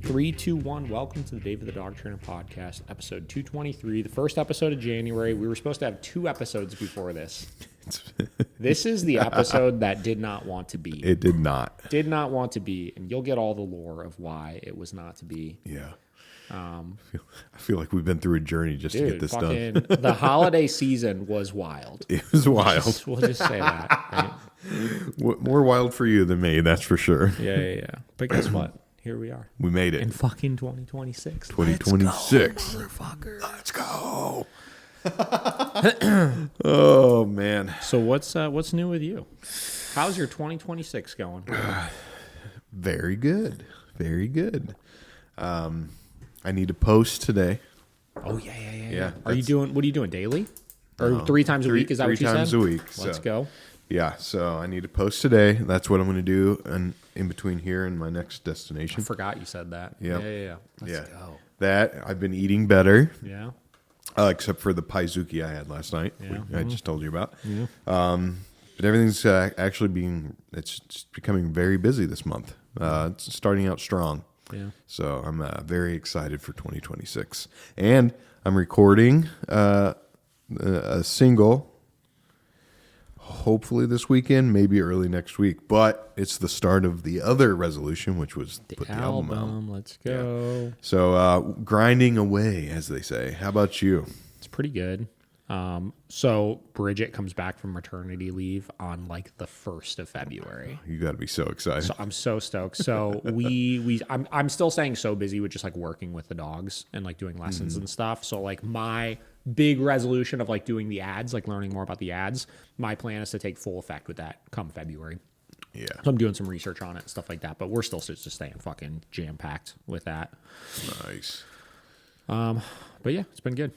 3, 2, 1. Welcome to the David the Dog Trainer Podcast, episode 223, the first episode of January. We were supposed to have 2 episodes before this. This is the episode that did not want to be. It did not. Did not want to be, and you'll get all the lore of why it was not to be. Yeah. I feel like we've been through a journey just to get this done. The holiday season was wild. It was wild. We'll just say that. Right? More wild for you than me, that's for sure. Yeah. But guess what? Here we are. We made it. In fucking 2026. 2026. Let's go, motherfucker. Let's go. Oh, man. So what's new with you? How's your 2026 going? Very good. Very good. I need to post today. Oh, yeah. Yeah, What are you doing daily? Or 3 times a week? Is that what you said? 3 times a week. Let's go. Yeah, so I need to post today. That's what I'm going to do in between here and my next destination. I forgot you said that. Yep. Yeah. Let's go. That, I've been eating better. Yeah. Except for the paizuki I had last night. Yeah. I just told you about. Yeah. But everything's actually it's becoming very busy this month. It's starting out strong. Yeah. So I'm very excited for 2026. And I'm recording a single hopefully this weekend, maybe early next week. But it's the start of the other resolution, which was put the album out. Let's go. Yeah. So grinding away, as they say. How about you? It's pretty good. So Bridget comes back from maternity leave on like the 1st of February. You got to be so excited. So I'm so stoked. So I'm still staying so busy with just like working with the dogs and like doing lessons and stuff. So like my big resolution of like doing the ads, like learning more about the ads, my plan is to take full effect with that come February. Yeah. So I'm doing some research on it and stuff like that, but we're still just staying fucking jam packed with that. Nice. But yeah, it's been good.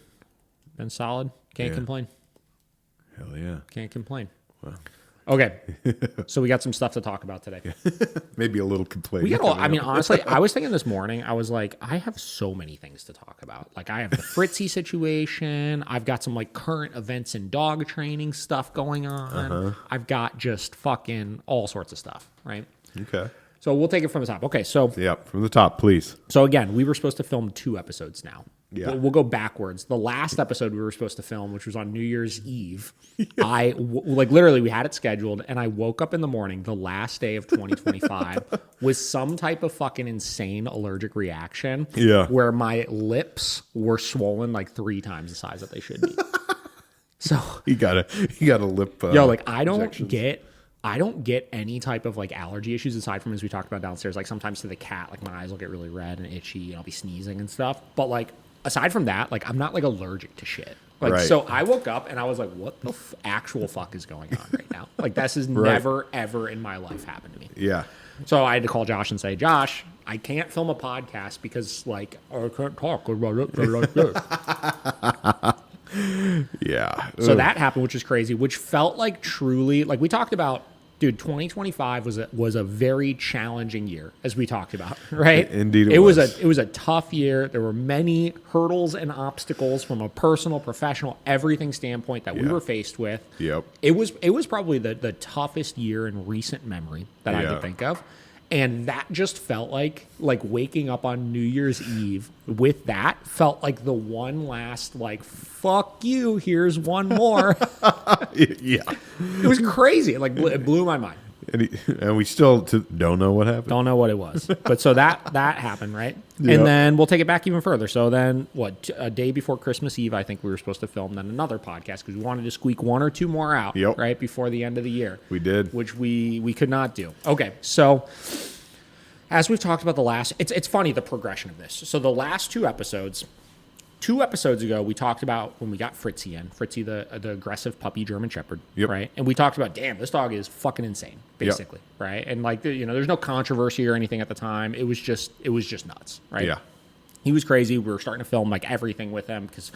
Been solid. Can't complain. Hell yeah. Can't complain. Well. Okay. So we got some stuff to talk about today. Maybe a little complaint. Honestly, I was thinking this morning, I was like, I have so many things to talk about. Like I have the Fritzy situation. I've got some like current events and dog training stuff going on. I've got just fucking all sorts of stuff. Right. Okay. So we'll take it from the top. Okay. So yeah, from the top, please. So again, we were supposed to film 2 episodes now. Yeah. We'll go backwards. The last episode we were supposed to film, which was on New Year's Eve, literally we had it scheduled, and I woke up in the morning, the last day of 2025, with some type of fucking insane allergic reaction. Yeah. Where my lips were swollen like 3 times the size that they should be. So you got a lip. I don't get any type of like allergy issues aside from, as we talked about downstairs, like sometimes to the cat, like my eyes will get really red and itchy and I'll be sneezing and stuff. But like aside from that, like I'm not like allergic to shit. Like, right. So I woke up and I was like, what the actual fuck is going on right now? Like this has never, ever in my life happened to me. Yeah. So I had to call Josh and say, Josh, I can't film a podcast because like I can't talk about it like this. Yeah. So that happened, which is crazy, which felt like truly, like we talked about, dude, 2025 was a very challenging year, as we talked about, right? Indeed it was a tough year. There were many hurdles and obstacles from a personal, professional, everything standpoint that we were faced with. Yep. It was probably the toughest year in recent memory that I could think of. And that just felt like waking up on New Year's Eve with that felt like the one last like, fuck you, here's one more. Yeah. It was crazy. It blew my mind. And we still don't know what happened. Don't know what it was. But so that happened, right? Yep. And then we'll take it back even further. So then a day before Christmas Eve, I think we were supposed to film then another podcast because we wanted to squeak 1 or 2 more out, right, before the end of the year. We did. Which we could not do. Okay, so as we've talked about it's funny, the progression of this. So the last 2 episodes, 2 episodes ago, we talked about when we got Fritzy in. Fritzy, the aggressive puppy German Shepherd, right? And we talked about, damn, this dog is fucking insane, basically, right? And like, there's no controversy or anything at the time. It was just nuts, right? Yeah. He was crazy. We were starting to film like everything with him because,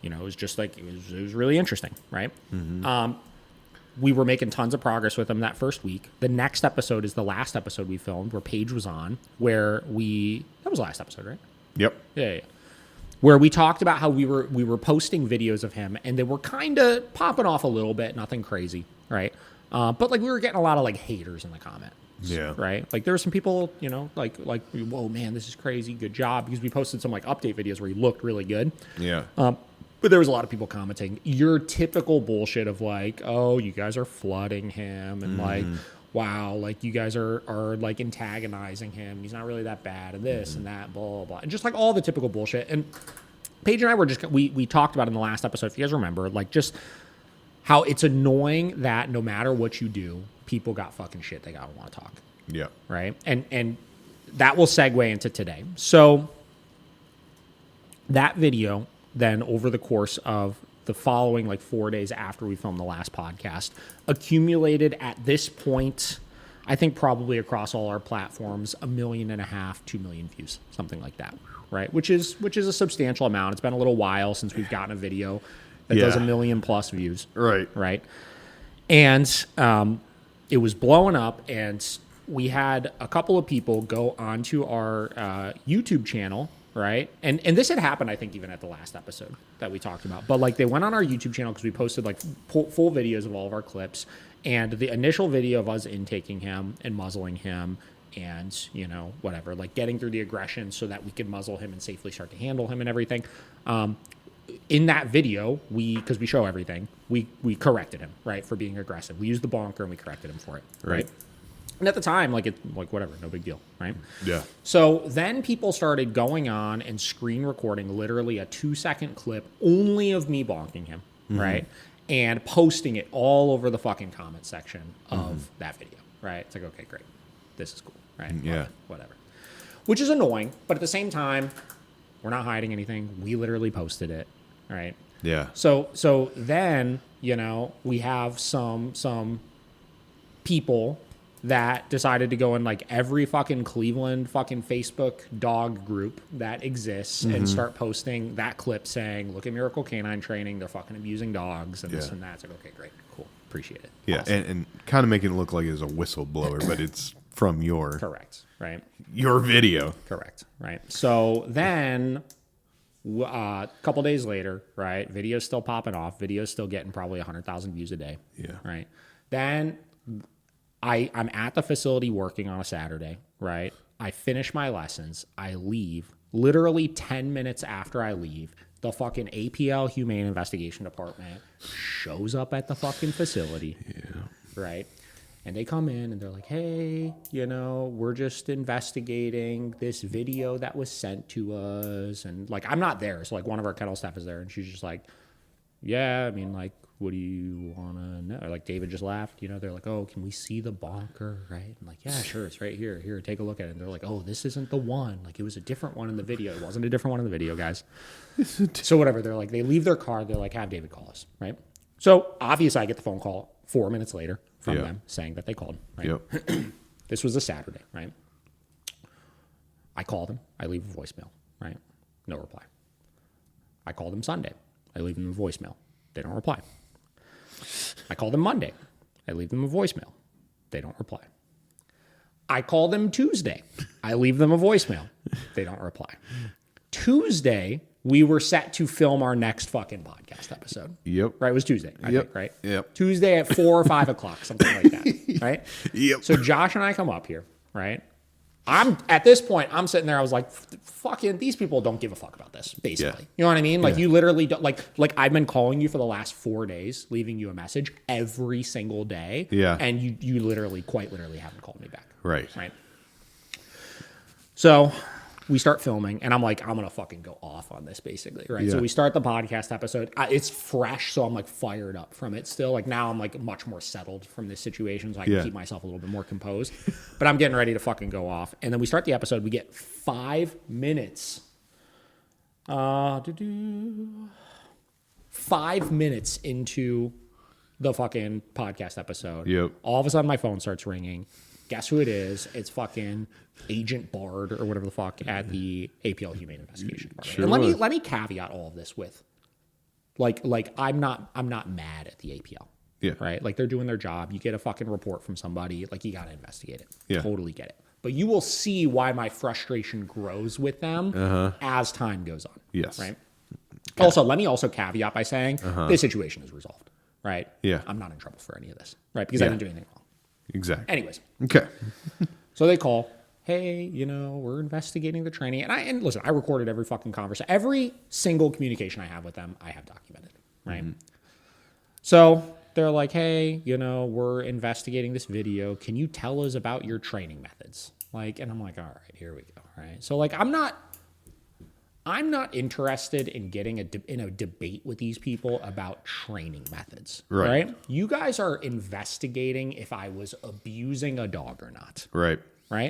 it was just like, it was really interesting, right? Mm-hmm. We were making tons of progress with him that first week. The next episode is the last episode we filmed where Paige was on, that was the last episode, right? Yep. Yeah. Where we talked about how we were posting videos of him and they were kind of popping off a little bit, nothing crazy, right? But like we were getting a lot of like haters in the comments. Yeah. Right. Like there were some people, you know, like, whoa, man, this is crazy. Good job. Because we posted some like update videos where he looked really good. Yeah. But there was a lot of people commenting your typical bullshit of like, oh, you guys are flooding him. And like, wow, like you guys are like antagonizing him. He's not really that bad. And this and that, blah, blah, blah. And just like all the typical bullshit. And Paige and I were just, we talked about in the last episode, if you guys remember, like just how it's annoying that no matter what you do, people got fucking shit they gotta want to talk. Yeah. Right. And that will segue into today. So that video then over the course of the following like 4 days after we filmed the last podcast accumulated at this point, I think probably across all our platforms, 1.5 million, 2 million views, something like that. Right. Which is a substantial amount. It's been a little while since we've gotten a video that does 1 million plus views. Right. Right. And, it was blowing up, and we had a couple of people go onto our YouTube channel, right? And this had happened, I think, even at the last episode that we talked about. But like they went on our YouTube channel because we posted like full videos of all of our clips, and the initial video of us intaking him and muzzling him, and you know whatever, like getting through the aggression so that we could muzzle him and safely start to handle him and everything. In that video, because we show everything, we corrected him, right, for being aggressive. We used the bonker and we corrected him for it, right? And at the time, like whatever, no big deal, right? Yeah. So then people started going on and screen recording literally a 2-second clip only of me bonking him, right, and posting it all over the fucking comment section of that video, right? It's like, okay, great, this is cool, right? Yeah. Whatever. Which is annoying, but at the same time, we're not hiding anything. We literally posted it, right? Yeah. So then, you know, we have some people that decided to go in like every fucking Cleveland fucking Facebook dog group that exists and start posting that clip saying, look at Miracle Canine Training. They're fucking abusing dogs and this and that. It's like, okay, great, cool. Appreciate it. Yeah. Awesome. And kind of making it look like it's a whistleblower, but it's from your video. Correct. Right. So then a couple days later, right, video's still popping off. Video's still getting probably 100,000 views a day. Yeah. Right. Then I'm at the facility working on a Saturday, right? I finish my lessons. I leave. Literally 10 minutes after I leave, the fucking APL Humane Investigation Department shows up at the fucking facility. Yeah. Right? And they come in and they're like, hey, you know, we're just investigating this video that was sent to us. And like, I'm not there. So like one of our kennel staff is there and she's just like, yeah, I mean, like, what do you want to know? Or like David just laughed, you know, they're like, oh, can we see the bonker? Right? I'm like, yeah, sure. It's right here. Here, take a look at it. And they're like, oh, this isn't the one. Like it was a different one in the video. It wasn't a different one in the video, guys. So whatever. They're like, they leave their car. They're like, have David call us. Right? So obviously I get the phone call 4 minutes later from them saying that they called. Right? Yep. This was a Saturday. Right? I call them. I leave a voicemail. Right? No reply. I call them Sunday. I leave them a voicemail. They don't reply. I call them Monday. I leave them a voicemail. They don't reply. I call them Tuesday. I leave them a voicemail. They don't reply. Tuesday, we were set to film our next fucking podcast episode. Yep. Right? It was Tuesday, I think, right? Yep. Tuesday at 4 or 5 o'clock, something like that, right? Yep. So Josh and I come up here, right? At this point, I'm sitting there, I was like, fucking, these people don't give a fuck about this, basically. Yeah. You know what I mean? Like, you literally don't, like I've been calling you for the last 4 days, leaving you a message every single day. Yeah. And you literally, quite literally haven't called me back. Right. Right. So we start filming, and I'm like, I'm going to fucking go off on this, basically, right? Yeah. So we start the podcast episode. It's fresh, so I'm, like, fired up from it still. Like, now I'm, like, much more settled from this situation, so I can keep myself a little bit more composed. But I'm getting ready to fucking go off. And then we start the episode. We get 5 minutes. 5 minutes into the fucking podcast episode. Yep. All of a sudden, my phone starts ringing. Guess who it is? It's fucking Agent Bard or whatever the fuck at the APL Humane Investigation Department. Sure And let me caveat all of this with, like I'm not mad at the APL. Yeah. Right. Like they're doing their job. You get a fucking report from somebody. Like you got to investigate it. Yeah. Totally get it. But you will see why my frustration grows with them as time goes on. Yes. Right. Okay. Also, let me also caveat by saying this situation is resolved. right? Yeah. I'm not in trouble for any of this, right? Because I didn't do anything wrong. Exactly. Anyways, Okay. so they call, hey, we're investigating the training. And listen, I recorded every fucking conversation. Every single communication I have with them, I have documented, right? So they're like, hey, we're investigating this video. Can you tell us about your training methods? And I'm like, all right, here we go, right? So I'm not interested in getting in a debate with these people about training methods, right? You guys are investigating if I was abusing a dog or not. Right.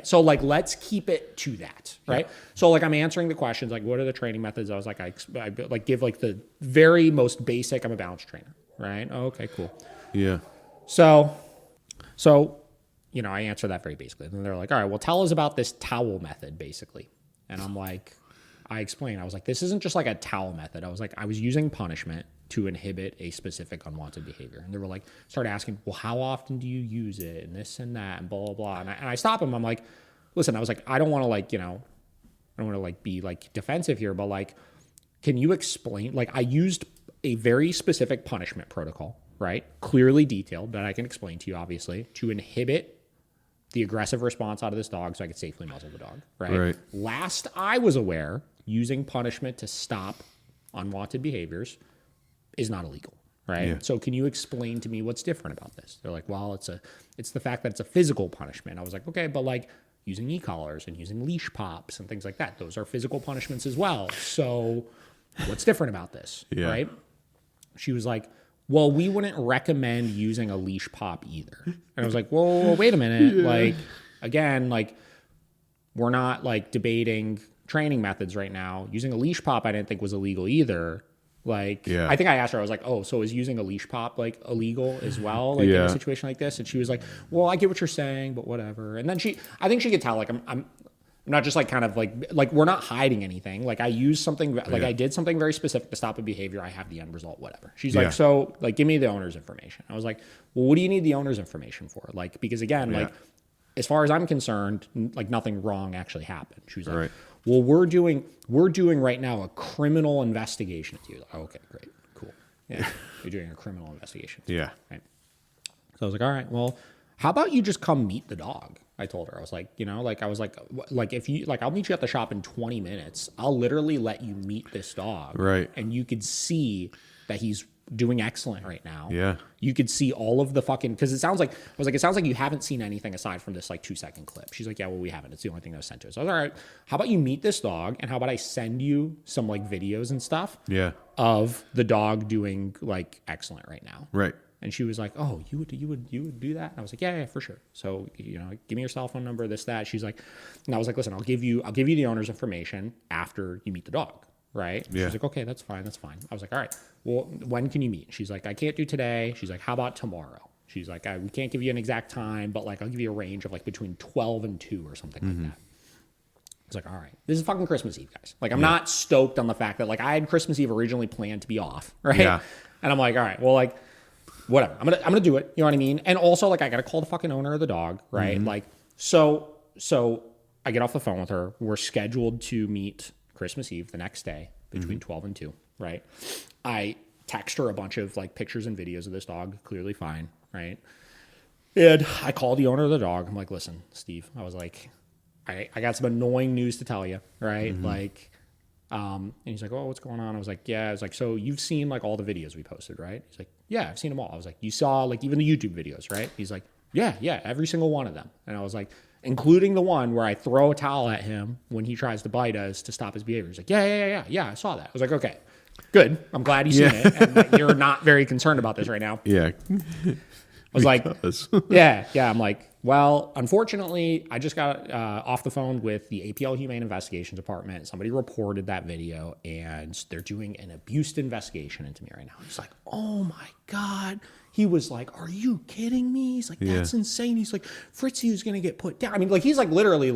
So let's keep it to that. Right. Yeah. So I'm answering the questions, what are the training methods? I was like, I give the very most basic, I'm a balance trainer. Right. Oh, okay, cool. Yeah. So, I answer that very basically. And they're like, all right, well, tell us about this towel method, basically. And I'm like, I explained, I was like, this isn't just a towel method. I was like, I was using punishment to inhibit a specific unwanted behavior. And they were start asking, well, how often do you use it? And this and that and blah, blah, blah. And I stop them. I'm like, listen, I was like, I don't want to I don't want to be defensive here, but can you explain? I used a very specific punishment protocol, right? Clearly detailed that I can explain to you, obviously, to inhibit the aggressive response out of this dog so I could safely muzzle the dog, right? Last I was aware, using punishment to stop unwanted behaviors is not illegal, right? Yeah. So can you explain to me what's different about this? They're like, well, it's the fact that it's a physical punishment. I was like, okay, but using e-collars and using leash pops and things like that, those are physical punishments as well. So what's different about this, right? She was like, well, we wouldn't recommend using a leash pop either. And I was like, well, wait a minute. Again, we're not debating training methods right now. Using a leash pop, I didn't think was illegal either. I think I asked her, I was like, oh, so is using a leash pop illegal as well? In a situation like this? And she was like, well, I get what you're saying, but whatever. And then I think she could tell, I'm not just kind of we're not hiding anything. I used something, I did something very specific to stop a behavior. I have the end result, whatever. She's like, so give me the owner's information. I was like, well, what do you need the owner's information for? Because again, as far as I'm concerned, nothing wrong actually happened. She was like, well, we're doing right now a criminal investigation into you. Oh, okay, great, cool. Yeah, you're doing a criminal investigation. Yeah. Right. So I was like, all right, well, how about you just come meet the dog? I told her, I was like, if you I'll meet you at the shop in 20 minutes. I'll literally let you meet this dog. Right. And you could see that he's doing excellent right now. Yeah. You could see all of the because it sounds like you haven't seen anything aside from this 2-second clip. She's like, yeah, well, we haven't. It's the only thing that was sent to us. I was like, all right, how about you meet this dog and how about I send you some videos and stuff of the dog doing excellent right now. Right. And she was like, oh, you would do that? And I was like, yeah, for sure. So, give me your cell phone number, this, that. She's like, and I was like, listen, I'll give you the owner's information after you meet the dog. Right. Yeah. She's like, okay, that's fine. I was like, all right, well, when can you meet? She's like, I can't do today. She's like, how about tomorrow? She's like, we can't give you an exact time, but I'll give you a range of between 12 and 2 or something like that. I was like, all right, this is fucking Christmas Eve, guys. I'm not stoked on the fact that I had Christmas Eve originally planned to be off. Right. Yeah. And I'm like, all right, well, whatever. I'm gonna do it. You know what I mean? And also, I gotta call the fucking owner of the dog, right? So I get off the phone with her. We're scheduled to meet Christmas Eve the next day between 12 and 2, right? I text her a bunch of pictures and videos of this dog, clearly fine, right? And I call the owner of the dog. I'm like, listen, Steve, I was like, I got some annoying news to tell you, right? And he's like, oh, what's going on? I was like, yeah. I was like, so you've seen all the videos we posted, right? He's like, yeah, I've seen them all. I was like, you saw even the YouTube videos, right? He's like, yeah, every single one of them. And I was like, including the one where I throw a towel at him when he tries to bite us to stop his behavior. He's like, yeah, I saw that. I was like, okay, good. I'm glad you've seen it. And you're not very concerned about this right now. Yeah. I was like, yeah. I'm like, well, unfortunately, I just got off the phone with the APL Humane Investigations Department. Somebody reported that video, and they're doing an abuse investigation into me right now. He's like, oh my God. He was like, are you kidding me? He's like, that's insane. He's like, Fritzy is going to get put down. I mean, he's literally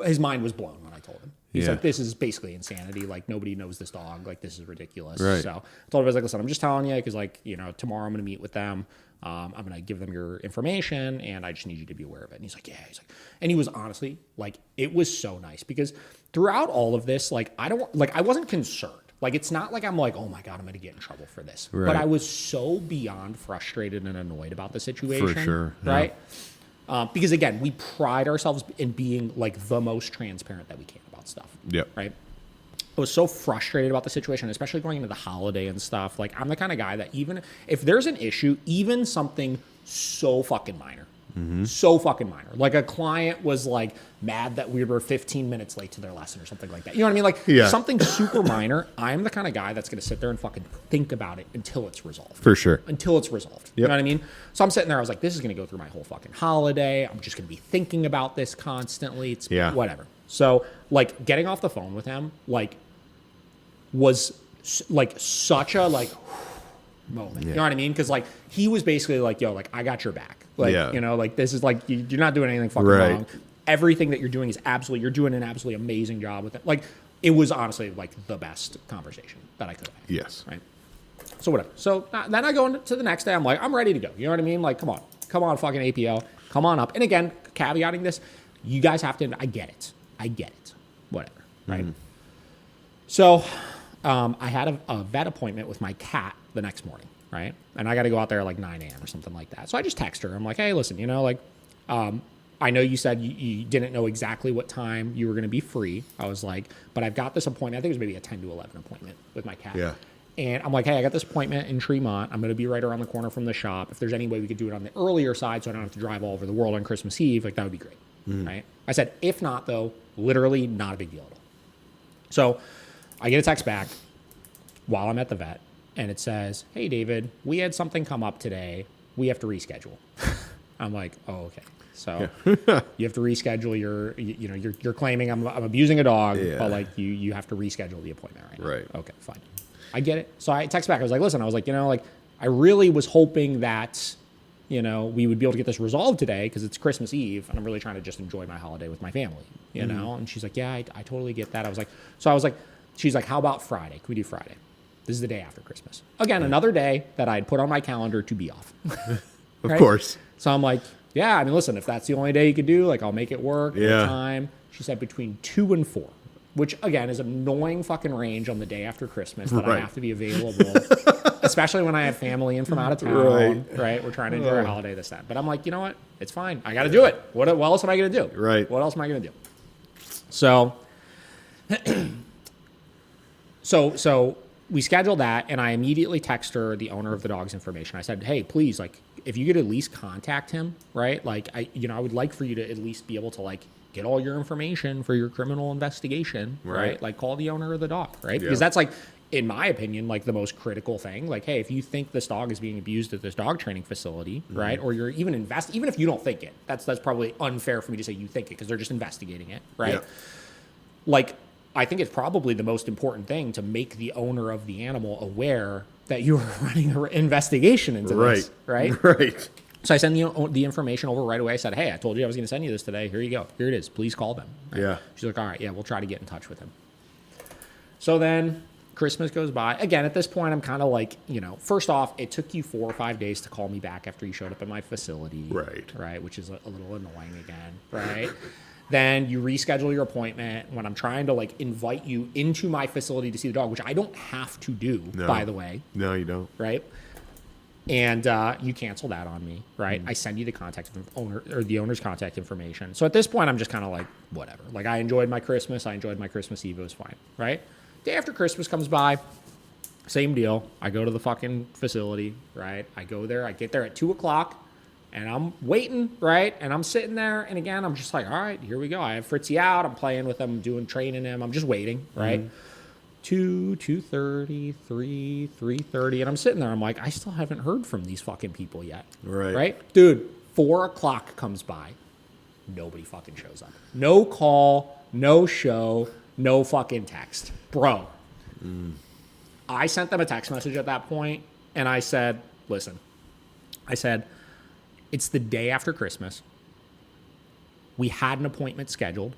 his mind was blown when I told him. He's like, this is basically insanity. Nobody knows this dog. This is ridiculous. Right. So I told him, I was like, listen, I'm just telling you because, tomorrow I'm going to meet with them. I'm going to give them your information, and I just need you to be aware of it. And he's like, yeah. He's like, and he was honestly, it was so nice because throughout all of this, I wasn't concerned. Like, it's not like I'm like, oh my God, I'm going to get in trouble for this. Right. But I was so beyond frustrated and annoyed about the situation. For sure. Right? Because again, we pride ourselves in being like the most transparent that we can about stuff. Yep. Right? I was so frustrated about the situation, especially going into the holiday and stuff. Like, I'm the kind of guy that even if there's an issue, even something so fucking minor, so fucking minor. Like, a client was like mad that we were 15 minutes late to their lesson or something like that. You know what I mean? Like, something super minor. I'm the kind of guy that's going to sit there and fucking think about it until it's resolved. For sure. Until it's resolved. You know what I mean? So I'm sitting there. I was like, this is going to go through my whole fucking holiday. I'm just going to be thinking about this constantly. It's whatever. So, like, getting off the phone with him, like, was like such a like moment. You know what I mean? Because like he was basically like, yo, like I got your back. Like, you know, like this is like you're not doing anything fucking wrong. Everything that you're doing is absolutely, you're doing an absolutely amazing job with it. Like, it was honestly like the best conversation that I could have had. Yes. Right. So whatever. So then I go into the next day. I'm like, I'm ready to go. You know what I mean? Like, come on, fucking APO, come on up. And again, caveating this, you guys have to. I get it. Whatever. Right. So. I had a vet appointment with my cat the next morning, right? And I got to go out there at like 9 a.m. or something like that. So I just text her. I'm like, hey, listen, you know, like, I know you said you didn't know exactly what time you were going to be free. I was like, but I've got this appointment. I think it was maybe a 10 to 11 appointment with my cat. Yeah. And I'm like, hey, I got this appointment in Tremont. I'm going to be right around the corner from the shop. If there's any way we could do it on the earlier side so I don't have to drive all over the world on Christmas Eve, like that would be great, right? I said, if not, though, literally not a big deal at all. So I get a text back while I'm at the vet, and it says, hey, David, we had something come up today. We have to reschedule. I'm like, oh, okay. So you have to reschedule you're claiming I'm abusing a dog, but like you have to reschedule the appointment right now. Right. Okay, fine. I get it. So I text back. I was like, listen, you know, like I really was hoping that, you know, we would be able to get this resolved today because it's Christmas Eve and I'm really trying to just enjoy my holiday with my family, you know? And she's like, yeah, I totally get that. I was like, she's like, how about Friday? Can we do Friday? This is the day after Christmas. Again, another day that I'd put on my calendar to be off. Of course. So I'm like, yeah, I mean, listen, if that's the only day you could do, like I'll make it work. Yeah. Time. She said between 2 and 4, which again is an annoying fucking range on the day after Christmas that I have to be available, especially when I have family in from out of town. Right. We're trying to enjoy our holiday this time. But I'm like, you know what? It's fine. I got to do it. What else am I going to do? Right. What else am I going to do? So, so we scheduled that, and I immediately text her the owner of the dog's information. I said, hey, please, like, if you could at least contact him, right? Like, I would like for you to at least be able to, like, get all your information for your criminal investigation, right? Like, call the owner of the dog, right? Because that's, like, in my opinion, like, the most critical thing. Like, hey, if you think this dog is being abused at this dog training facility, right? Or you're even even if you don't think it, that's probably unfair for me to say you think it because they're just investigating it, right? Like, I think it's probably the most important thing to make the owner of the animal aware that you are running an investigation into this, right? Right. So I send the information over right away. I said, hey, I told you I was going to send you this today. Here you go. Here it is. Please call them. Right? Yeah. She's like, all right, yeah, we'll try to get in touch with him. So then Christmas goes by. Again, at this point, I'm kind of like, you know, first off, it took you 4 or 5 days to call me back after you showed up at my facility. Right. Which is a little annoying again. Right. Then you reschedule your appointment when I'm trying to like invite you into my facility to see the dog, which I don't have to do, by the way. No, you don't. Right. And you cancel that on me, right? I send you the the owner's contact information. So at this point, I'm just kind of like, whatever. Like I enjoyed my Christmas. Eve. It was fine, right? Day after Christmas comes by, same deal. I go to the fucking facility, right? I go there. I get there at 2:00. And I'm waiting, right? And I'm sitting there, and again, I'm just like, all right, here we go. I have Fritzy out. I'm playing with him, training him. I'm just waiting, right? 2:30, 3:30, and I'm sitting there. I'm like, I still haven't heard from these fucking people yet, right? Dude, 4:00 comes by. Nobody fucking shows up. No call, no show, no fucking text. Bro, I sent them a text message at that point, and I said, listen, it's the day after Christmas. We had an appointment scheduled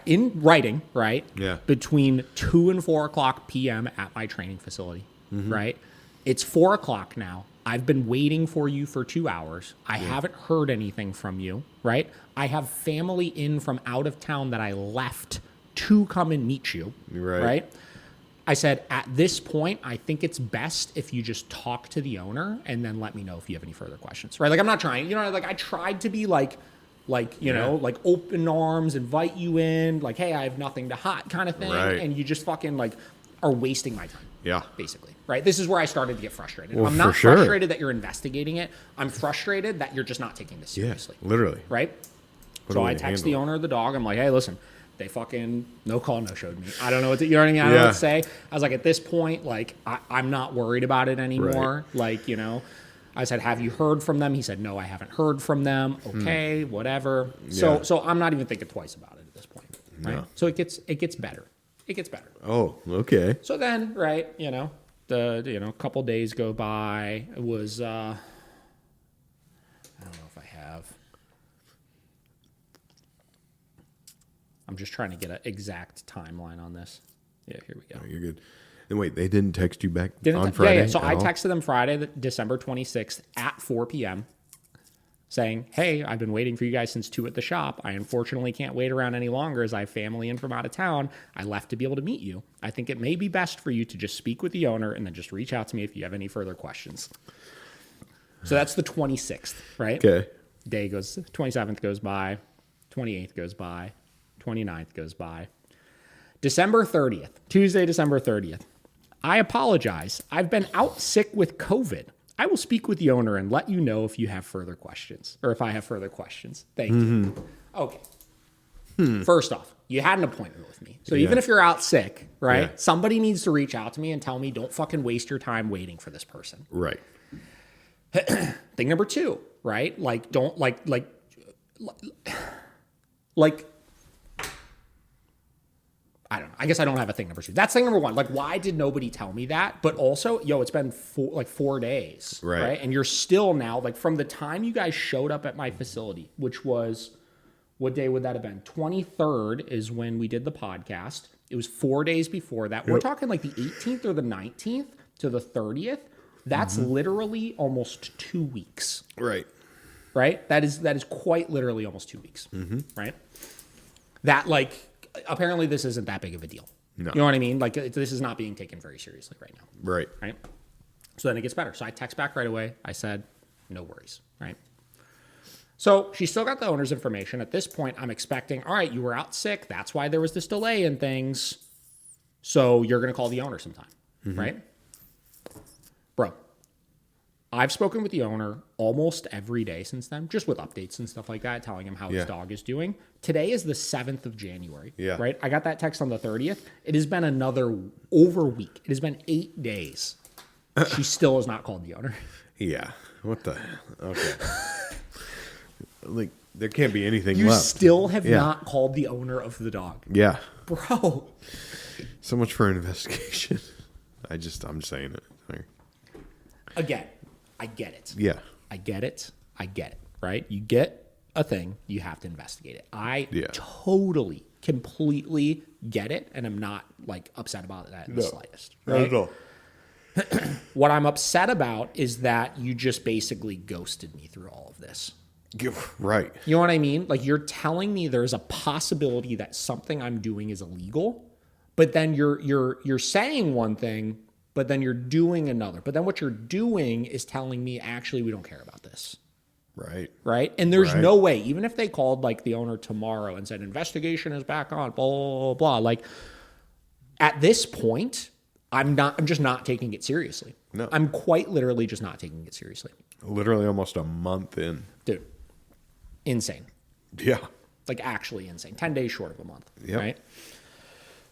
in writing, right? Yeah. Between 2 and 4:00 p.m. at my training facility, right? It's 4:00 now. I've been waiting for you for 2 hours. I haven't heard anything from you, right? I have family in from out of town that I left to come and meet you, right? I said, at this point, I think it's best if you just talk to the owner and then let me know if you have any further questions, right? Like, I'm not trying, like, I tried to be like, you know, like open arms, invite you in, like, hey, I have nothing to hide kind of thing. Right. And you just fucking, like, are wasting my time. Yeah. Basically, right? This is where I started to get frustrated. Well, I'm not for sure. frustrated that you're investigating it. I'm frustrated that you're just not taking this seriously. Yeah, literally. Right? So I text the owner of the dog. I'm like, hey, listen, they fucking no call, no showed me. I don't know what to, you know what I mean? I don't know what to say. I was like, at this point, like, I'm not worried about it anymore. Right. Like, you know, I said, have you heard from them? He said, no, I haven't heard from them. Okay, whatever. Yeah. So I'm not even thinking twice about it at this point. Right? No. So it gets better. It gets better. Oh, okay. So then, right, you know, a couple days go by. It was I don't know if I have. I'm just trying to get an exact timeline on this. Yeah, here we go. Oh, you're good. And wait, they didn't text you back on Yeah, Friday? yeah. So I texted them Friday, December 26th at 4 p.m. saying, hey, I've been waiting for you guys since 2 at the shop. I unfortunately can't wait around any longer as I have family in from out of town. I left to be able to meet you. I think it may be best for you to just speak with the owner and then just reach out to me if you have any further questions. So that's the 26th, right? Okay. Day goes, 27th goes by, 28th goes by, 29th goes by. December 30th, Tuesday, December 30th. I apologize. I've been out sick with COVID. I will speak with the owner and let you know if you have further questions, or if I have further questions. Thank you. Okay. First off, you had an appointment with me. So even if you're out sick, right, somebody needs to reach out to me and tell me, don't fucking waste your time waiting for this person. Right. Thing number 2, right? Like, don't, like, I don't know. I guess I don't have a thing number 2. That's thing number 1. Like, why did nobody tell me that? But also, it's been 4 days, right? And you're still now, like, from the time you guys showed up at my facility, which was, what day would that have been? 23rd is when we did the podcast. It was 4 days before that. Yep. We're talking like the 18th or the 19th to the 30th. That's literally almost 2 weeks. Right. Right? That is quite literally almost 2 weeks. Right? That, like, apparently this isn't that big of a deal. No. You know what I mean? Like, this is not being taken very seriously right now. Right. Right? So then it gets better. So I text back right away. I said, no worries. Right? So she still got the owner's information. At this point, I'm expecting, all right, you were out sick. That's why there was this delay in things. So you're going to call the owner sometime. Right? Bro, I've spoken with the owner almost every day since then, just with updates and stuff like that, telling him how his dog is doing. Today is the 7th of January, right? I got that text on the 30th. It has been another over a week. It has been 8 days. She still has not called the owner. Yeah. What the? Okay. Like, there can't be anything You left. still have not called the owner of the dog. Yeah. Bro. So much for an investigation. I'm saying it. Sorry. Again, I get it. Yeah. I get it, right? You get a thing, you have to investigate it. I totally, completely get it, and I'm not, like, upset about that in the slightest. Right? Not at all. What I'm upset about is that you just basically ghosted me through all of this. Right. You know what I mean? Like, you're telling me there's a possibility that something I'm doing is illegal, but then you're saying one thing, but then you're doing another. But then what you're doing is telling me, actually, we don't care about this. Right. Right? And there's no way, even if they called, like, the owner tomorrow and said, investigation is back on, blah, blah, blah. Like, at this point, I'm just not taking it seriously. No. I'm quite literally just not taking it seriously. Literally almost a month in. Dude, insane. Yeah. Like, actually insane. 10 days short of a month. Yep. Right?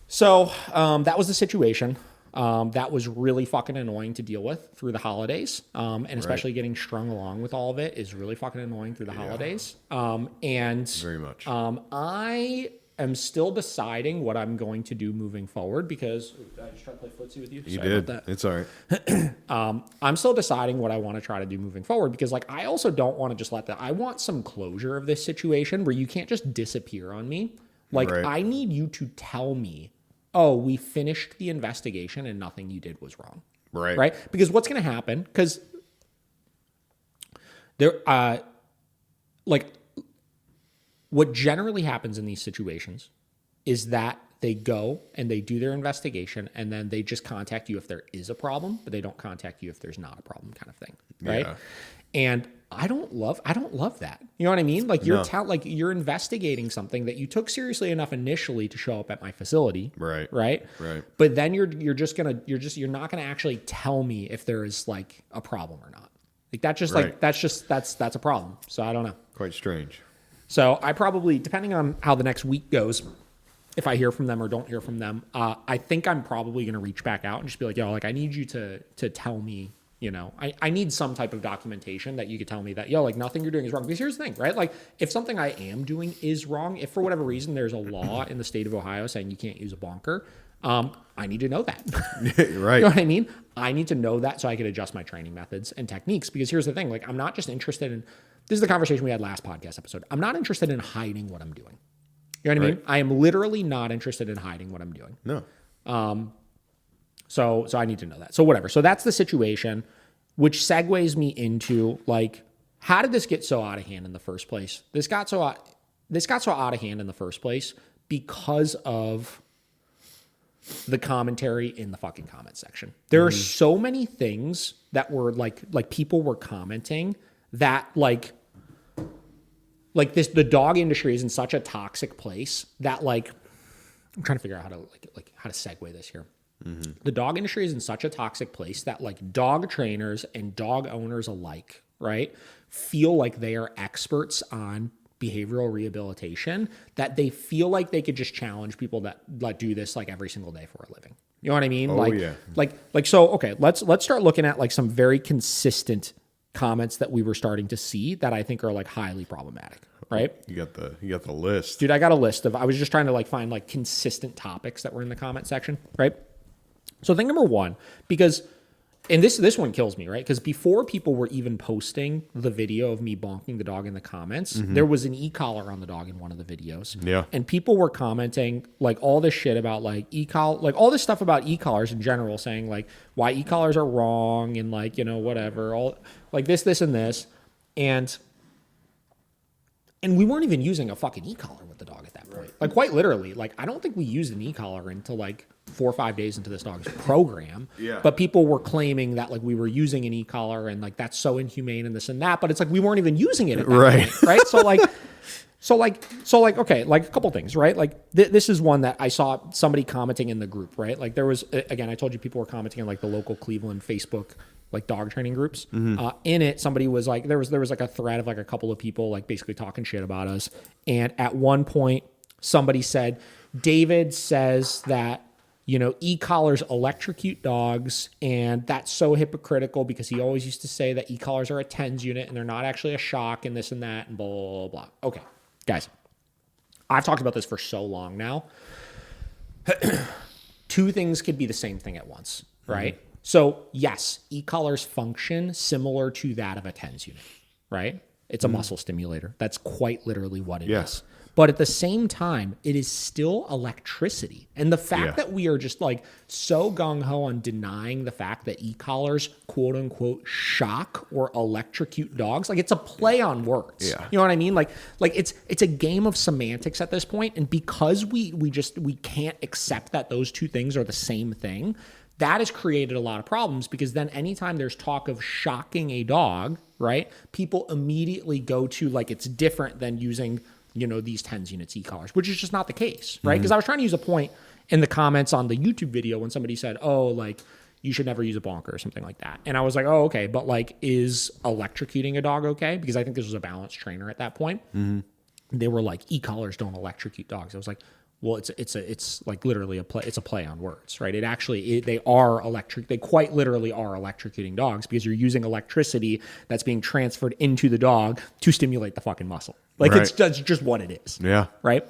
So that was the situation. That was really fucking annoying to deal with through the holidays. And especially getting strung along with all of it is really fucking annoying through the holidays. And very much. I am still deciding what I'm going to do moving forward because I just tried to play footsie with you. You Sorry did. about that. It's all right. I'm still deciding what I want to try to do moving forward because, like, I also don't want to just let that. I want some closure of this situation where you can't just disappear on me. Like, I need you to tell me, oh, we finished the investigation and nothing you did was wrong. Right. Right? Because what's going to happen, because there, like, what generally happens in these situations is that they go and they do their investigation, and then they just contact you if there is a problem, but they don't contact you if there's not a problem, kind of thing, right? Yeah. And I don't love that. You know what I mean? Like you're investigating something that you took seriously enough initially to show up at my facility. Right. Right. Right. But then you're not gonna actually tell me if there is like a problem or not. Like that's a problem. So I don't know. Quite strange. So I probably, depending on how the next week goes, if I hear from them or don't hear from them, I think I'm probably going to reach back out and just be like, yo, like I need you to tell me, you know, I need some type of documentation that you could tell me that, yo, like nothing you're doing is wrong. Because here's the thing, right? Like if something I am doing is wrong, if for whatever reason there's a law in the state of Ohio saying you can't use a bonker, I need to know that. Right. You know what I mean? I need to know that so I can adjust my training methods and techniques. Because here's the thing, like I'm not just interested in, this is the conversation we had last podcast episode. I'm not interested in hiding what I'm doing. You know what I mean? I am literally not interested in hiding what I'm doing. No. So I need to know that. So whatever. So that's the situation, which segues me into like, how did this get so out of hand in the first place? This got so out of hand in the first place because of the commentary in the fucking comment section. There are so many things that were like people were commenting that like this, the dog industry is in such a toxic place that like, I'm trying to figure out how to segue this here. Mm-hmm. The dog industry is in such a toxic place that like dog trainers and dog owners alike, right, feel like they are experts on behavioral rehabilitation, that they feel like they could just challenge people that like do this like every single day for a living. You know what I mean? So okay, let's start looking at like some very consistent comments that we were starting to see that I think are like highly problematic, right? You got the list. Dude, I got a list of, I was just trying to like find like consistent topics that were in the comment section, right? So thing number one, because, and this one kills me, right? Because before people were even posting the video of me bonking the dog in the comments, there was an e-collar on the dog in one of the videos. Yeah. And people were commenting like all this shit about like e-collar, like all this stuff about e-collars in general, saying like why e-collars are wrong and like, you know, whatever, all like this, and this. And we weren't even using a fucking e-collar with the dog at that point. Like quite literally, like I don't think we used an e-collar until like 4 or 5 days into this dog's program. Yeah. But people were claiming that like we were using an e-collar and like that's so inhumane and this and that. But it's like we weren't even using it at that point, right? So like okay, like a couple things, right? Like this is one that I saw somebody commenting in the group, right? Like there was, again, I told you people were commenting in like the local Cleveland Facebook like dog training groups. In it, somebody was like, there was like a thread of like a couple of people like basically talking shit about us. And at one point, somebody said, David says that, you know, e-collars electrocute dogs, and that's so hypocritical because he always used to say that e-collars are a TENS unit and they're not actually a shock and this and that and blah, blah, blah, blah. Okay, guys, I've talked about this for so long now. Two things could be the same thing at once, right? So yes, e-collars function similar to that of a TENS unit, right? It's a muscle stimulator. That's quite literally what it is. But at the same time, it is still electricity. And the fact that we are just like so gung-ho on denying the fact that e-collars quote unquote shock or electrocute dogs, like it's a play on words. Yeah. You know what I mean? Like it's a game of semantics at this point. And because we can't accept that those two things are the same thing, that has created a lot of problems, because then anytime there's talk of shocking a dog, right, people immediately go to like it's different than using, you know, these TENS units e-collars, which is just not the case, right? Because I was trying to use a point in the comments on the YouTube video when somebody said, oh, like you should never use a bonker or something like that. And I was like, oh, okay, but like is electrocuting a dog okay? Because I think this was a balanced trainer at that point. They were like, e-collars don't electrocute dogs. I was like, well, it's like literally it's a play on words, right? They are electric. They quite literally are electrocuting dogs because you're using electricity that's being transferred into the dog to stimulate the fucking muscle. Like it's just what it is. Yeah. Right.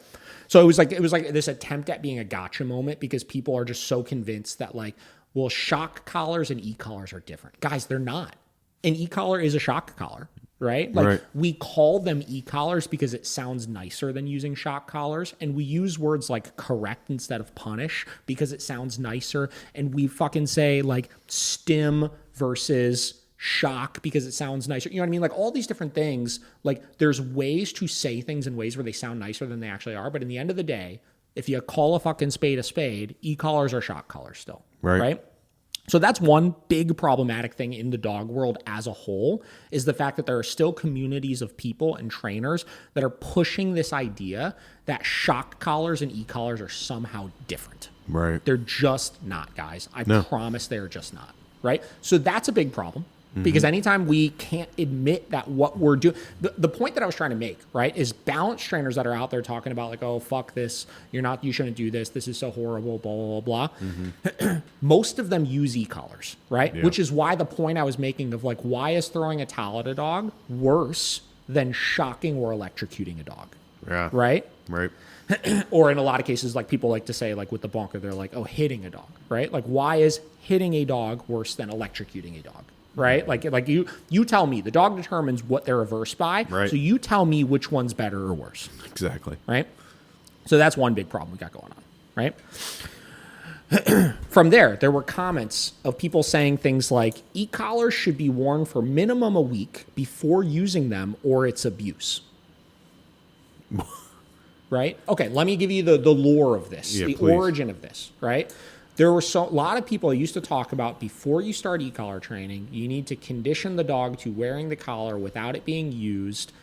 So it was like this attempt at being a gotcha moment because people are just so convinced that like, well, shock collars and e-collars are different. Guys, they're not. An e-collar is a shock collar. Right? Like we call them e-collars because it sounds nicer than using shock collars. And we use words like correct instead of punish because it sounds nicer. And we fucking say like stim versus shock because it sounds nicer. You know what I mean? Like all these different things, like there's ways to say things in ways where they sound nicer than they actually are. But in the end of the day, if you call a fucking spade a spade, e-collars are shock collars still. Right. So that's one big problematic thing in the dog world as a whole, is the fact that there are still communities of people and trainers that are pushing this idea that shock collars and e-collars are somehow different. Right. They're just not, guys. I promise they're just not. Right. So that's a big problem. Because anytime we can't admit that what we're doing, the point that I was trying to make, right, is balance trainers that are out there talking about like, oh, fuck this, you shouldn't do this, this is so horrible, blah, blah, blah. Most of them use e-collars, right? Yeah. Which is why the point I was making of like, why is throwing a towel at a dog worse than shocking or electrocuting a dog? Yeah. Right? Right. Or in a lot of cases, like people like to say, like with the bonker, they're like, oh, hitting a dog, right? Like, why is hitting a dog worse than electrocuting a dog? Right? Like you tell me, the dog determines what they're averse by. Right. So you tell me which one's better or worse. Exactly. Right? So that's one big problem we got going on. Right? From there were comments of people saying things like, e-collars should be worn for minimum a week before using them or it's abuse. Right? Okay, let me give you the lore of this, the please. origin of this, right? There were a lot of people used to talk about before you start e-collar training, you need to condition the dog to wearing the collar without it being used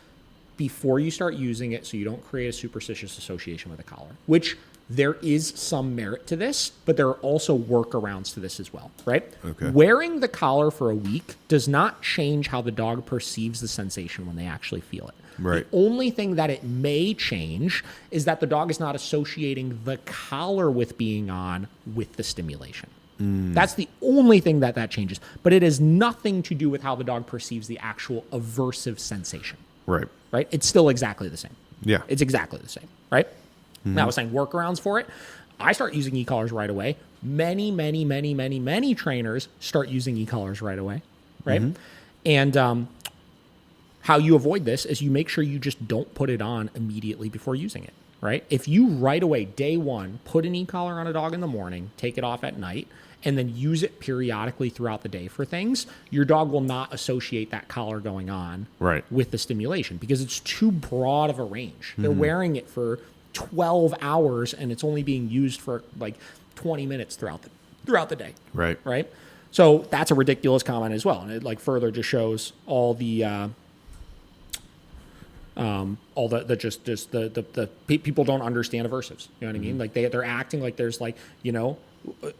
before you start using it so you don't create a superstitious association with the collar, which there is some merit to this, but there are also workarounds to this as well, right? Okay. Wearing the collar for a week does not change how the dog perceives the sensation when they actually feel it. Right. The only thing that it may change is that the dog is not associating the collar with being on with the stimulation. That's the only thing that changes. But it has nothing to do with how the dog perceives the actual aversive sensation. Right. Right? It's still exactly the same. Yeah. It's exactly the same. Right? Now I was saying workarounds for it. I start using e-collars right away. Many trainers start using e-collars right away. Right? And how you avoid this is you make sure you just don't put it on immediately before using it, right? If you right away, day one, put an e-collar on a dog in the morning, take it off at night, and then use it periodically throughout the day for things, your dog will not associate that collar going on with the stimulation because it's too broad of a range. They're wearing it for 12 hours and it's only being used for like 20 minutes throughout the day. Right? So that's a ridiculous comment as well. And it like further just shows all the people don't understand aversives. You know what I mean? Like they're acting like there's like,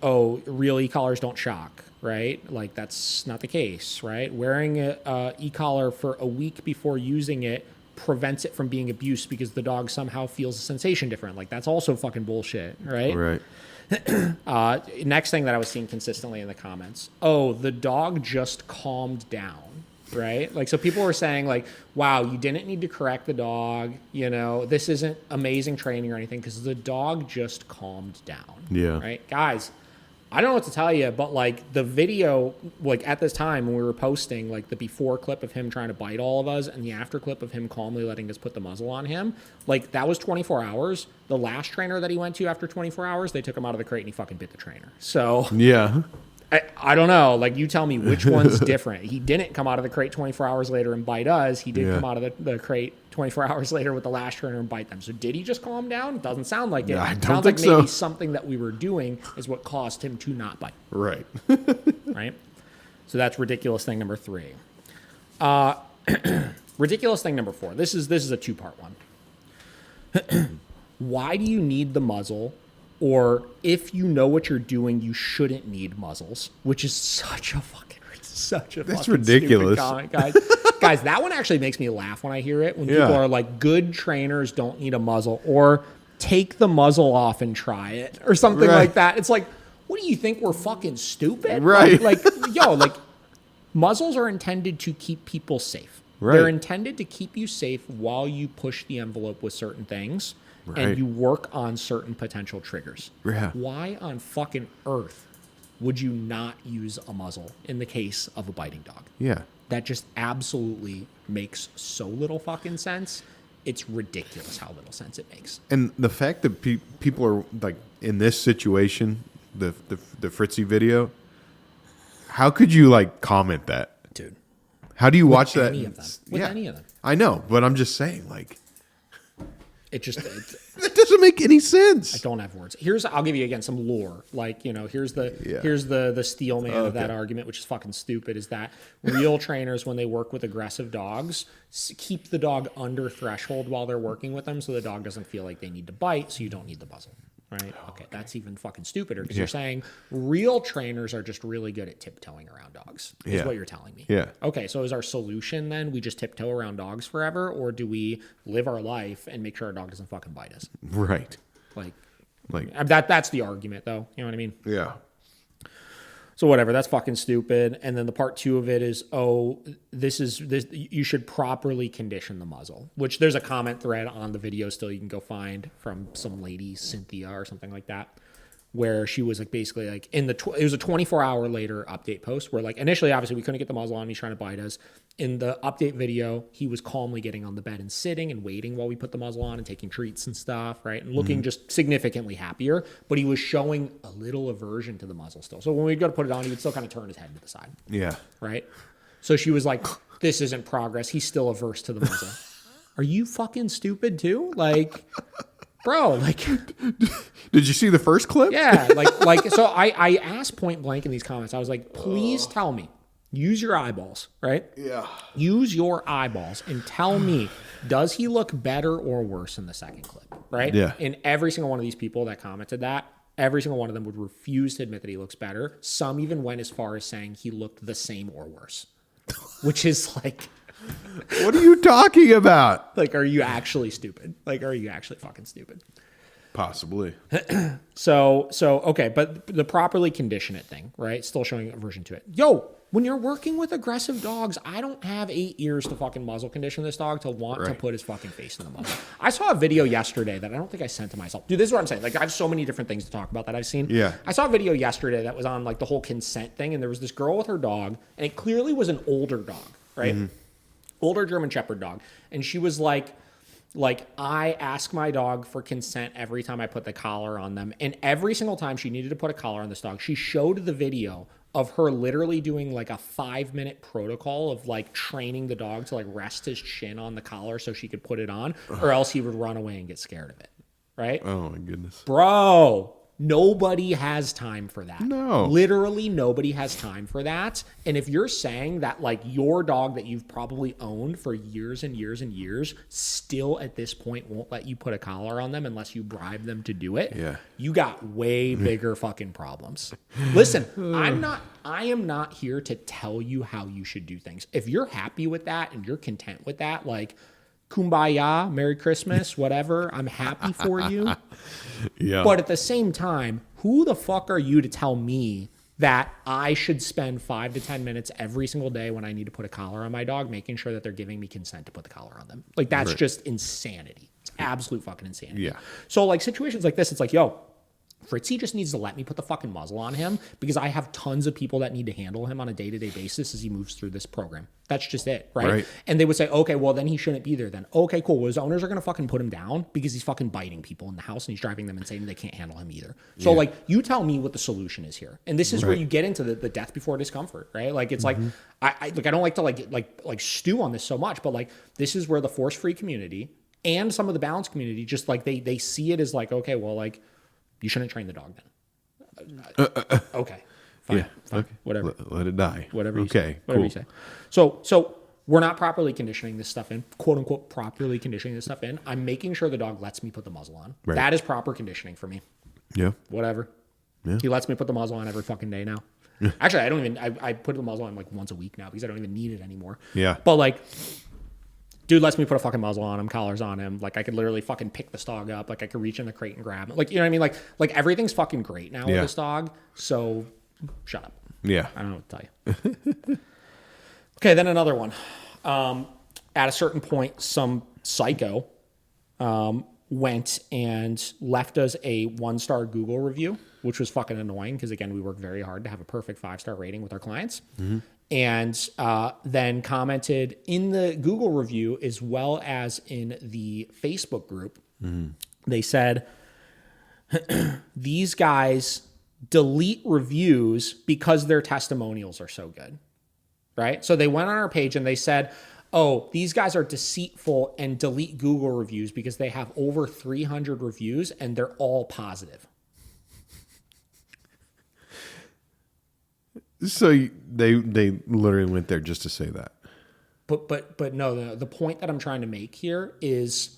oh, real e-collars don't shock, right? Like that's not the case, right? Wearing a e-collar for a week before using it prevents it from being abused because the dog somehow feels a sensation different. Like that's also fucking bullshit, right? Right. Next thing that I was seeing consistently in the comments, oh, the dog just calmed down. Right? Like, so people were saying like, wow, you didn't need to correct the dog. This isn't amazing training or anything because the dog just calmed down. Yeah. Right. Guys, I don't know what to tell you, but like the video, like at this time when we were posting like the before clip of him trying to bite all of us and the after clip of him calmly letting us put the muzzle on him, like that was 24 hours. The last trainer that he went to after 24 hours, they took him out of the crate and he fucking bit the trainer. So yeah. I don't know. Like, you tell me which one's different. He didn't come out of the crate 24 hours later and bite us. He did come out of the crate 24 hours later with the last trainer and bite them. So did he just calm down? Doesn't sound like it. I don't Sounds think like maybe so. something that we were doing is what caused him to not bite. Right. Right? So that's ridiculous thing number 3. Ridiculous thing number 4. This is a 2-part one. Why do you need the muzzle? Or if you know what you're doing, you shouldn't need muzzles, which is such a That's ridiculous. stupid comment, guys. Guys, that one actually makes me laugh when I hear it. When people are like, good trainers don't need a muzzle, or take the muzzle off and try it, or something like that. It's like, what do you think? We're fucking stupid? Right. Like muzzles are intended to keep people safe. Right. They're intended to keep you safe while you push the envelope with certain things. Right. And you work on certain potential triggers. Yeah. Why on fucking earth would you not use a muzzle in the case of a biting dog? Yeah. That just absolutely makes so little fucking sense. It's ridiculous how little sense it makes. And the fact that people are like in this situation, the Fritzy video, how could you like comment that? Dude. How do you watch that? Any of them. With any of them. I know, but I'm just saying like It just... that doesn't make any sense. I don't have words. I'll give you again some lore. Like, here's the steel man of that argument, which is fucking stupid, is that real trainers, when they work with aggressive dogs, keep the dog under threshold while they're working with them, so the dog doesn't feel like they need to bite, so you don't need the muzzle. Right? Okay, that's even fucking stupider, because you're saying real trainers are just really good at tiptoeing around dogs, is what you're telling me. Yeah. Okay, so is our solution then we just tiptoe around dogs forever, or do we live our life and make sure our dog doesn't fucking bite us? Right. Like that's the argument, though. You know what I mean? Yeah. So whatever, that's fucking stupid. And then the part 2 of it is, this you should properly condition the muzzle, which there's a comment thread on the video still you can go find from some lady, Cynthia or something like that, where she was like basically like it was a 24-hour later update post where like initially obviously we couldn't get the muzzle on, he's trying to bite us. In the update video, he was calmly getting on the bed and sitting and waiting while we put the muzzle on and taking treats and stuff, right? And looking just significantly happier, but he was showing a little aversion to the muzzle still. So when we'd go to put it on, he would still kind of turn his head to the side. Yeah. Right? So she was like, this isn't progress. He's still averse to the muzzle. Are you fucking stupid too? Like, bro, like... Did you see the first clip? Yeah, like so I asked point blank in these comments, I was like, please tell me, use your eyeballs, right? Yeah. Use your eyeballs and tell me, does he look better or worse in the second clip, right? Yeah. And every single one of these people that commented that, every single one of them would refuse to admit that he looks better. Some even went as far as saying he looked the same or worse, which is like... What are you talking about? Like, are you actually stupid? Like, are you actually fucking stupid? Possibly. So okay, but the properly condition it thing, right? Still showing aversion to it. Yo, when you're working with aggressive dogs, I don't have 8 ears to fucking muzzle condition this dog to want to put his fucking face in the muzzle. I saw a video yesterday that I don't think I sent to myself. Dude, this is what I'm saying. Like, I have so many different things to talk about that I've seen. Yeah. I saw a video yesterday that was on like the whole consent thing, and there was this girl with her dog, and it clearly was an older dog, right? Mm-hmm. Older German Shepherd dog. And she was like, I ask my dog for consent every time I put the collar on them. And every single time she needed to put a collar on this dog, she showed the video of her literally doing like a 5-minute protocol of like training the dog to like rest his chin on the collar so she could put it on, or else he would run away and get scared of it. Right? Oh my goodness. Bro, nobody has time for that. No. Literally nobody has time for that. And if you're saying that like your dog that you've probably owned for years and years and years still at this point won't let you put a collar on them unless you bribe them to do it, you got way bigger fucking problems. Listen, I am not here to tell you how you should do things. If you're happy with that and you're content with that, like, kumbaya, Merry Christmas, whatever. I'm happy for you. Yeah. But at the same time, who the fuck are you to tell me that I should spend 5 to 10 minutes every single day when I need to put a collar on my dog, making sure that they're giving me consent to put the collar on them? Like, that's just insanity. It's absolute fucking insanity. Yeah. So, like, situations like this, it's like, yo, Fritzy just needs to let me put the fucking muzzle on him because I have tons of people that need to handle him on a day-to-day basis as he moves through this program. That's just it, right? And they would say, okay, well, then he shouldn't be there then. Okay, cool. Well, his owners are going to fucking put him down because he's fucking biting people in the house and he's driving them insane and they can't handle him either. So, like, you tell me what the solution is here. And this is where you get into the death before discomfort, right? Like, it's like, I don't like to like stew on this so much, but like, this is where the force-free community and some of the balance community just like, they see it as like, okay, well, like, you shouldn't train the dog then. Okay. Fine. Yeah. Fine. Okay. Whatever. Let it die. Whatever you okay. say. Whatever you say. So we're not properly conditioning this stuff in, quote unquote, properly conditioning this stuff in. I'm making sure the dog lets me put the muzzle on. Right. That is proper conditioning for me. Yeah. Whatever. Yeah. He lets me put the muzzle on every fucking day now. Actually, I put the muzzle on like once a week now because I don't even need it anymore. Yeah. But like, dude lets me put a fucking muzzle on him, collars on him. Like, I could literally fucking pick this dog up. Like, I could reach in the crate and grab him. Like, you know what I mean? Like everything's fucking great now with this dog. So, shut up. Yeah. I don't know what to tell you. Okay, then another one. At a certain point, some psycho went and left us a 1-star Google review, which was fucking annoying because, again, we work very hard to have a perfect 5-star rating with our clients. And then commented in the Google review as well as in the Facebook group. They said, these guys delete reviews because their testimonials are so good, right? So they went on our page and they said, oh, these guys are deceitful and delete Google reviews because they have over 300 reviews and they're all positive. So they literally went there just to say that. But no, the point that I'm trying to make here is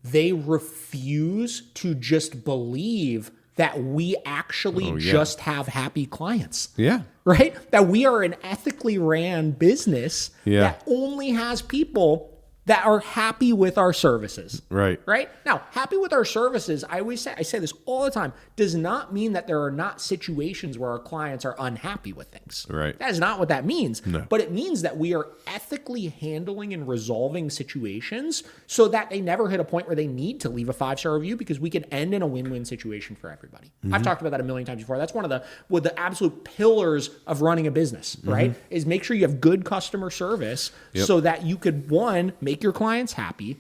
they refuse to just believe that we actually just have happy clients. Yeah. Right? That we are an ethically ran business that only has people that are happy with our services. Right. Right? Now, happy with our services, I say this all the time, does not mean that there are not situations where our clients are unhappy with things. Right. That is not what that means. No. But it means that we are ethically handling and resolving situations so that they never hit a point where they need to leave a 5-star review, because we can end in a win-win situation for everybody. I've talked about that a million times before. That's one of the absolute pillars of running a business, right? Is make sure you have good customer service so that you could, one, make your clients happy.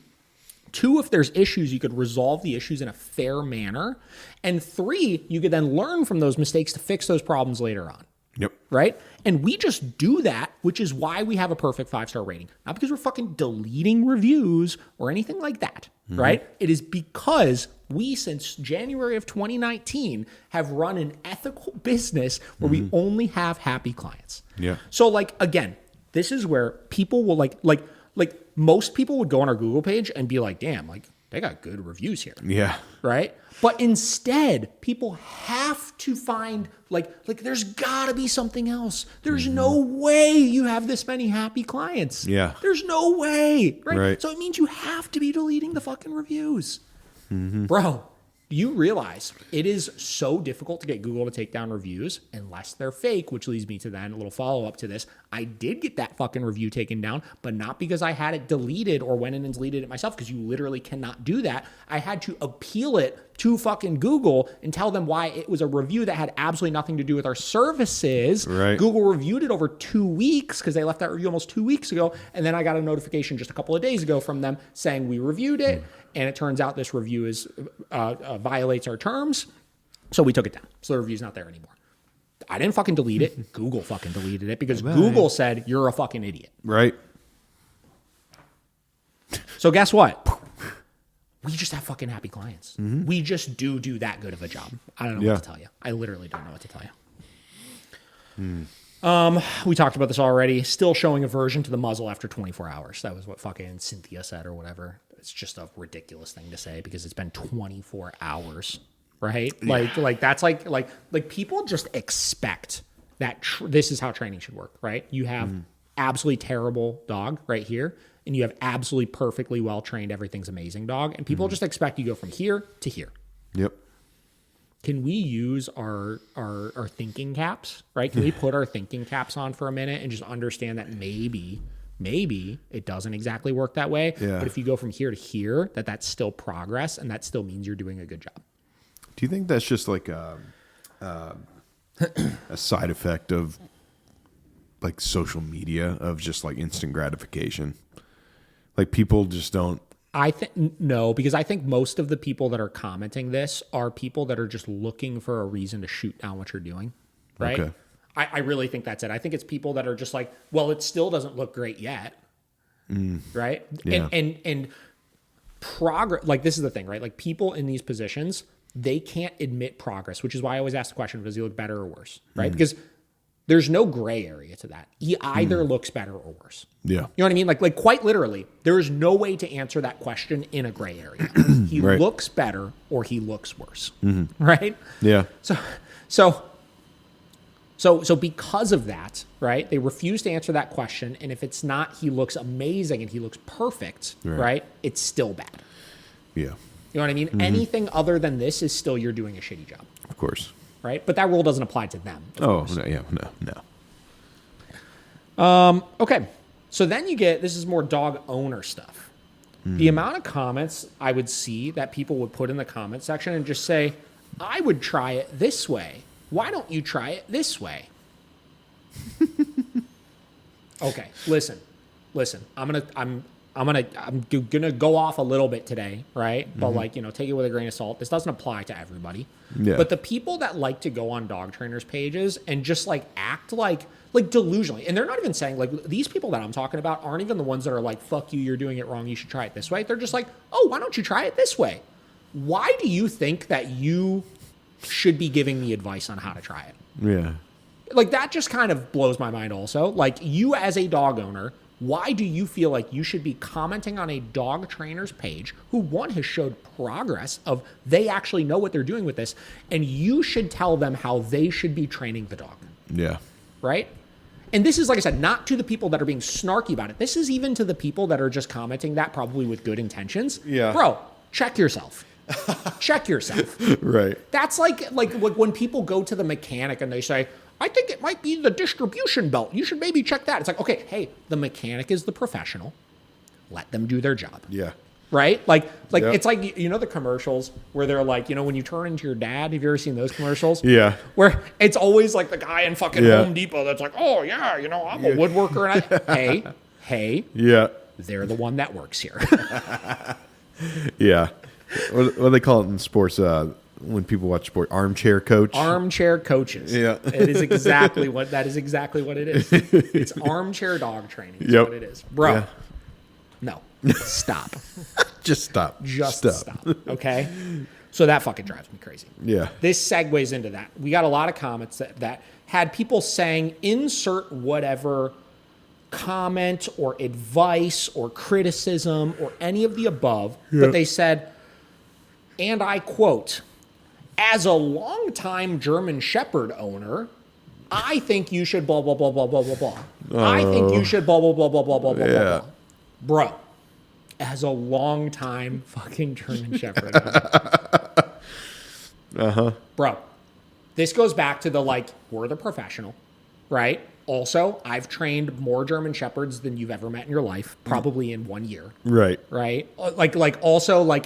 2, if there's issues, you could resolve the issues in a fair manner. And 3, you could then learn from those mistakes to fix those problems later on. Yep. Right? And we just do that, which is why we have a perfect 5-star rating. Not because we're fucking deleting reviews or anything like that, right? It is because we, since January of 2019, have run an ethical business where we only have happy clients. Yeah. So, like, again, this is where people will like most people would go on our Google page and be like, damn, like, they got good reviews here. Yeah. Right? But instead, people have to find, like there's got to be something else. There's no way you have this many happy clients. Yeah. There's no way. Right. So it means you have to be deleting the fucking reviews. Bro, do you realize it is so difficult to get Google to take down reviews unless they're fake, which leads me to then a little follow-up to this. I did get that fucking review taken down, but not because I had it deleted or went in and deleted it myself, because you literally cannot do that. I had to appeal it to fucking Google and tell them why it was a review that had absolutely nothing to do with our services. Right. Google reviewed it over 2 weeks because they left that review almost 2 weeks ago. And then I got a notification just a couple of days ago from them saying we reviewed it. And it turns out this review is violates our terms. So we took it down. So the review's not there anymore. I didn't fucking delete it. Google fucking deleted it because Google said you're a fucking idiot. Right. So guess what? We just have fucking happy clients. We just do that good of a job. I don't know what to tell you. I literally don't know what to tell you. We talked about this already. Still showing aversion to the muzzle after 24 hours. That was what fucking Cynthia said or whatever. It's just a ridiculous thing to say because it's been 24 hours, right? Yeah. Like that's like people just expect that this is how training should work, right? You have absolutely terrible dog right here, and you have absolutely perfectly well-trained, everything's amazing dog, and people just expect you to go from here to here. Yep. Can we use our thinking caps, right? Can we put our thinking caps on for a minute and just understand that maybe it doesn't exactly work that way. Yeah. But if you go from here to here, that's still progress, and that still means you're doing a good job. Do you think that's just like a side effect of like social media, of just like instant gratification? Like people just don't. I think no, because I think most of the people that are commenting this are people that are just looking for a reason to shoot down what you're doing, right? Okay. I really think that's it. I think it's people that are just like, well, it still doesn't look great yet, right? Yeah. And progress. Like this is the thing, right? Like people in these positions, they can't admit progress, which is why I always ask the question: does he look better or worse, right? Because there's no gray area to that. He either looks better or worse. Yeah. You know what I mean? Like quite literally, there is no way to answer that question in a gray area. He looks better or he looks worse, right? Yeah. So because of that, right, they refuse to answer that question. And if it's not, he looks amazing and he looks perfect, right? It's still bad. Yeah. You know what I mean? Anything other than this is still you're doing a shitty job. Of course. Right? But that rule doesn't apply to them. No, no. Okay. So then you get, this is more dog owner stuff. The amount of comments I would see that people would put in the comment section and just say, I would try it this way. Why don't you try it this way? Okay, listen. I'm gonna go off a little bit today, right? But Mm-hmm. like, take it with a grain of salt. This doesn't apply to everybody. Yeah. But the people that like to go on dog trainers' pages and just like act like delusionally, and they're not even saying like these people that I'm talking about aren't even the ones that are like, fuck you, you're doing it wrong, you should try it this way. They're just like, oh, why don't you try it this way? Why do you think that you should be giving me advice on how to try it? Yeah. Like that just kind of blows my mind also. Like you as a dog owner, why do you feel like you should be commenting on a dog trainer's page who one has showed progress of they actually know what they're doing with this, and you should tell them how they should be training the dog, Yeah. right? And this is, like I said, not to the people that are being snarky about it. This is even to the people that are just commenting that probably with good intentions. Yeah. Bro, check yourself. Check yourself. Right. That's like when people go to the mechanic and they say, I think it might be the distribution belt. You should maybe check that. It's like, okay, hey, the mechanic is the professional. Let them do their job. Yeah. Right? Like Yep. It's like, the commercials where they're like, when you turn into your dad, have you ever seen those commercials? Yeah. Where it's always like the guy in fucking Yeah. Home Depot that's like, oh yeah, I'm a woodworker. And hey, Yeah. they're the one that works here. Yeah. What do they call it in sports? When people watch sport, armchair coach. Armchair coaches. Yeah. It is exactly what it is. It's armchair dog training. Is Yep. what it is. Bro. Yeah. No. Stop. Just stop. Just stop. Okay? So that fucking drives me crazy. Yeah. This segues into that. We got a lot of comments that had people saying insert whatever comment or advice or criticism or any of the above, but they said, and I quote, as a longtime German Shepherd owner, I think you should blah, blah, blah, blah, blah, blah, blah. I think you should blah, blah, blah, blah, blah, blah, blah, Yeah. blah. Bro, as a longtime fucking German Shepherd owner. Bro, this goes back to the we're the professional, right? Also, I've trained more German Shepherds than you've ever met in your life, probably in 1 year. Right. Right?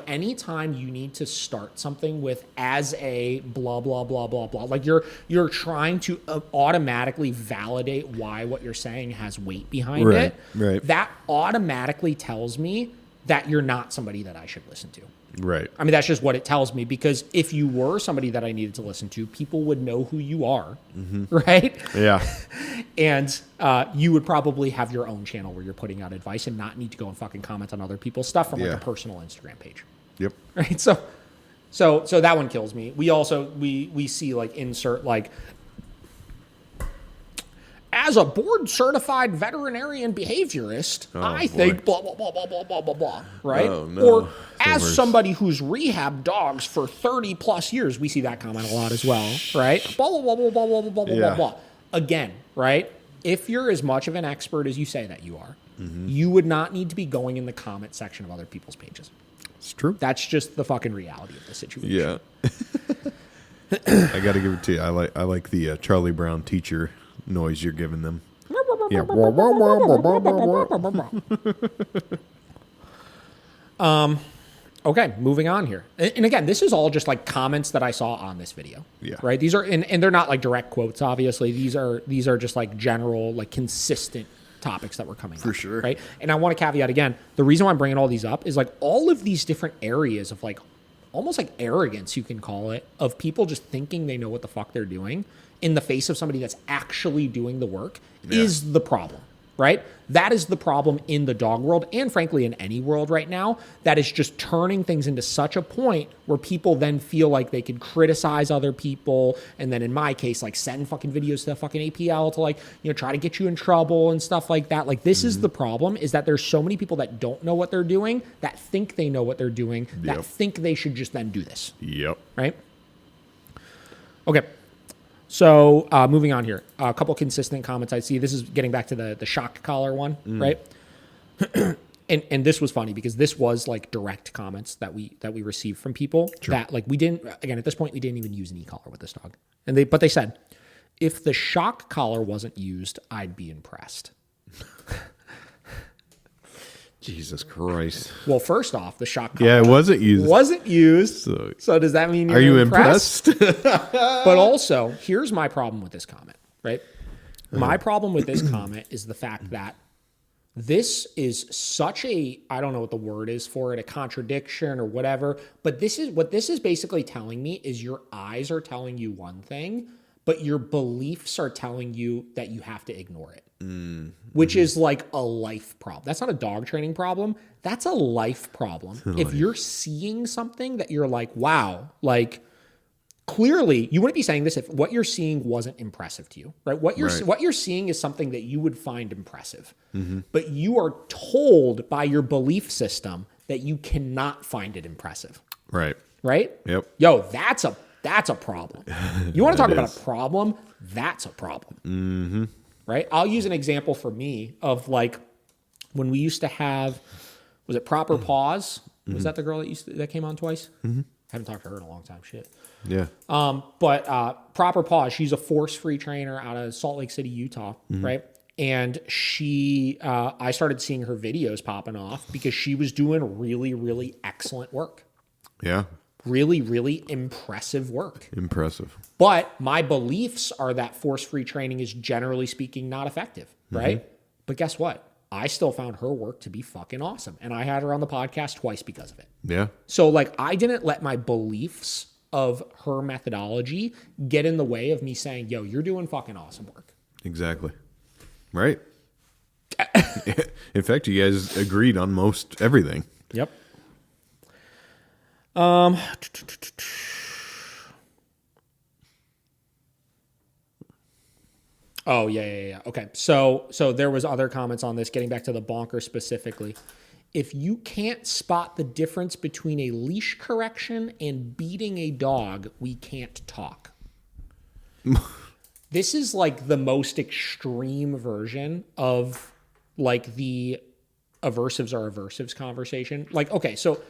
Anytime you need to start something with as a blah, blah, blah, blah, blah, you're trying to automatically validate why what you're saying has weight behind it. Right. That automatically tells me that you're not somebody that I should listen to. Right. I mean, that's just what it tells me, because if you were somebody that I needed to listen to, people would know who you are, right? Yeah. And you would probably have your own channel where you're putting out advice and not need to go and fucking comment on other people's stuff from Yeah. a personal Instagram page, Yep. right? So that one kills me. We also we see insert as a board certified veterinarian behaviorist, I think blah, blah, blah, blah, blah, blah, blah, blah, right? Oh, no. Or It's the as worst. somebody who's rehabbed dogs for 30 plus years, we see that comment a lot as well, right? Blah, blah, blah, blah, blah, blah, blah, blah, Yeah. blah. Again, right? If you're as much of an expert as you say that you are, you would not need to be going in the comment section of other people's pages. It's true. That's just the fucking reality of the situation. Yeah. I got to give it to you. I like the Charlie Brown teacher noise you're giving them. Yeah. Okay, moving on here. And again, this is all just comments that I saw on this video. Yeah. Right? These are and they're not direct quotes, obviously. These are just general, consistent topics that were coming up. For sure. Right? And I want to caveat again, the reason why I'm bringing all these up is all of these different areas of almost arrogance, you can call it, of people just thinking they know what the fuck they're doing in the face of somebody that's actually doing the work is the problem, right? That is the problem in the dog world and frankly in any world right now, that is just turning things into such a point where people then feel like they could criticize other people, and then in my case, send fucking videos to the fucking APL to try to get you in trouble and stuff like that. This is the problem, is that there's so many people that don't know what they're doing, that think they know what they're doing, that think they should just then do this. Yep. Right? Okay. So moving on here, a couple consistent comments I see. This is getting back to the shock collar one, right? and this was funny because this was direct comments that we received from people that we didn't, again, at this point, we didn't even use an e-collar with this dog. But they said, if the shock collar wasn't used, I'd be impressed. Jesus Christ. Well, first off, the shock collar Yeah, it wasn't used. wasn't used. So- So does that mean Are you impressed? impressed? But also, here's my problem with this comment, right? My problem with this comment is the fact that This is such a, I don't know what the word is for it, a contradiction or whatever, but this is basically telling me is your eyes are telling you one thing, but your beliefs are telling you that you have to ignore it, which is like a life problem. That's not a dog training problem. That's a life problem. If you're seeing something that you're like, wow, like clearly you wouldn't be saying this if what you're seeing wasn't impressive to you, right? What you're seeing is something that you would find impressive, but you are told by your belief system that you cannot find it impressive. Right. Right? Yep. Yo, that's a problem. You want to talk about a problem? That's a problem. Right? I'll use an example for me of like when we used to have, was it Proper Paws? Was that the girl that came on twice? Haven't talked to her in a long time. Shit. Yeah. But Proper Paws, she's a force-free trainer out of Salt Lake City, Utah, right? And she, I started seeing her videos popping off because she was doing really, really excellent work. Yeah. Really, really impressive work. Impressive. But my beliefs are that force-free training is generally speaking not effective, right? But guess what? I still found her work to be fucking awesome. And I had her on the podcast twice because of it. Yeah. So like I didn't let my beliefs of her methodology get in the way of me saying, yo, you're doing fucking awesome work. Exactly. Right. In fact, you guys agreed on most everything. Yep. Oh, yeah. Okay. So there was other comments on this, getting back to the bonker specifically. If you can't spot the difference between a leash correction and beating a dog, we can't talk. This is like the most extreme version of like the aversives are aversives conversation. Like, okay, so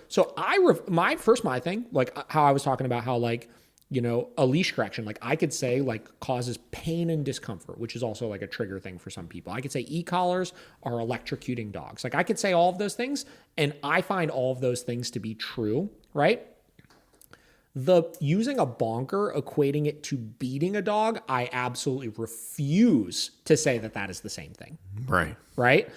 my thing, like how I was talking about how like, you know, a leash correction, like I could say like causes pain and discomfort, which is also like a trigger thing for some people. I could say e-collars are electrocuting dogs. Like I could say all of those things, and I find all of those things to be true, right? The using a bonker, equating it to beating a dog, I absolutely refuse to say that that is the same thing. Right. Right?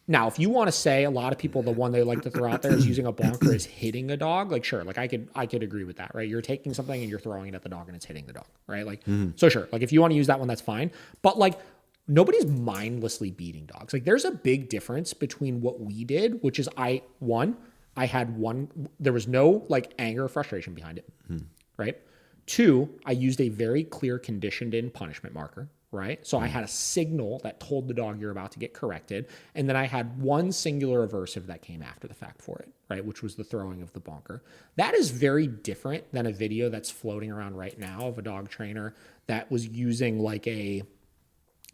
Now, if you want to say a lot of people, the one they like to throw out there is using a bonker is hitting a dog, like sure, like I could agree with that, right? You're taking something and you're throwing it at the dog and it's hitting the dog, right? Like, so sure, like if you want to use that one, that's fine. But like nobody's mindlessly beating dogs. Like there's a big difference between what we did, which is there was no like anger or frustration behind it, right? 2, I used a very clear conditioned in punishment marker, right? So I had a signal that told the dog you're about to get corrected. And then I had one singular aversive that came after the fact for it, right? Which was the throwing of the bonker. That is very different than a video that's floating around right now of a dog trainer that was using like I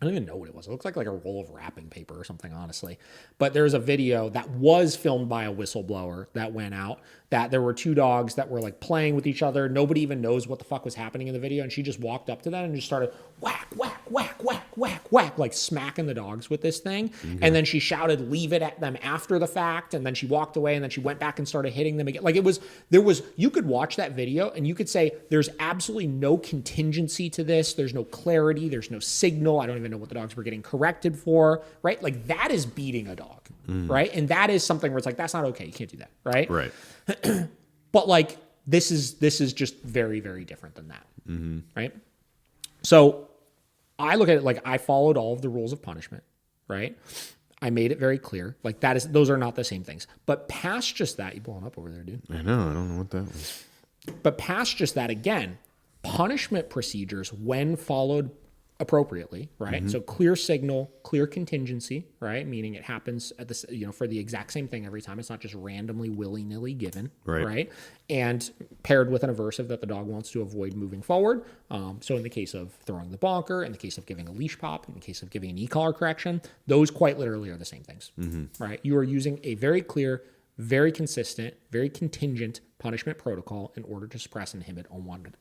don't even know what it was. It looked like a roll of wrapping paper or something, honestly. But there's a video that was filmed by a whistleblower that went out that there were 2 dogs that were like playing with each other. Nobody even knows what the fuck was happening in the video. And she just walked up to them and just started whack, whack, whack, whack, whack, whack, like smacking the dogs with this thing. Okay. And then she shouted, leave it at them after the fact. And then she walked away and then she went back and started hitting them again. Like you could watch that video and you could say, there's absolutely no contingency to this. There's no clarity. There's no signal. I don't even know what the dogs were getting corrected for, right? Like that is beating a dog, right? And that is something where it's like, that's not okay. You can't do that, right? Right. But like, this is just very, very different than that, right? So I look at it like I followed all of the rules of punishment, right? I made it very clear. Like those are not the same things. But past just that, you blowing up over there, dude. I know. I don't know what that was. But past just that, again, punishment procedures, when followed appropriately, right? So clear signal, clear contingency, right? Meaning it happens at this, for the exact same thing every time. It's not just randomly willy-nilly given, right? And paired with an aversive that the dog wants to avoid moving forward. So in the case of throwing the bonker, in the case of giving a leash pop, in the case of giving an e-collar correction, those quite literally are the same things, right? You are using a very clear, very consistent, very contingent punishment protocol in order to suppress and inhibit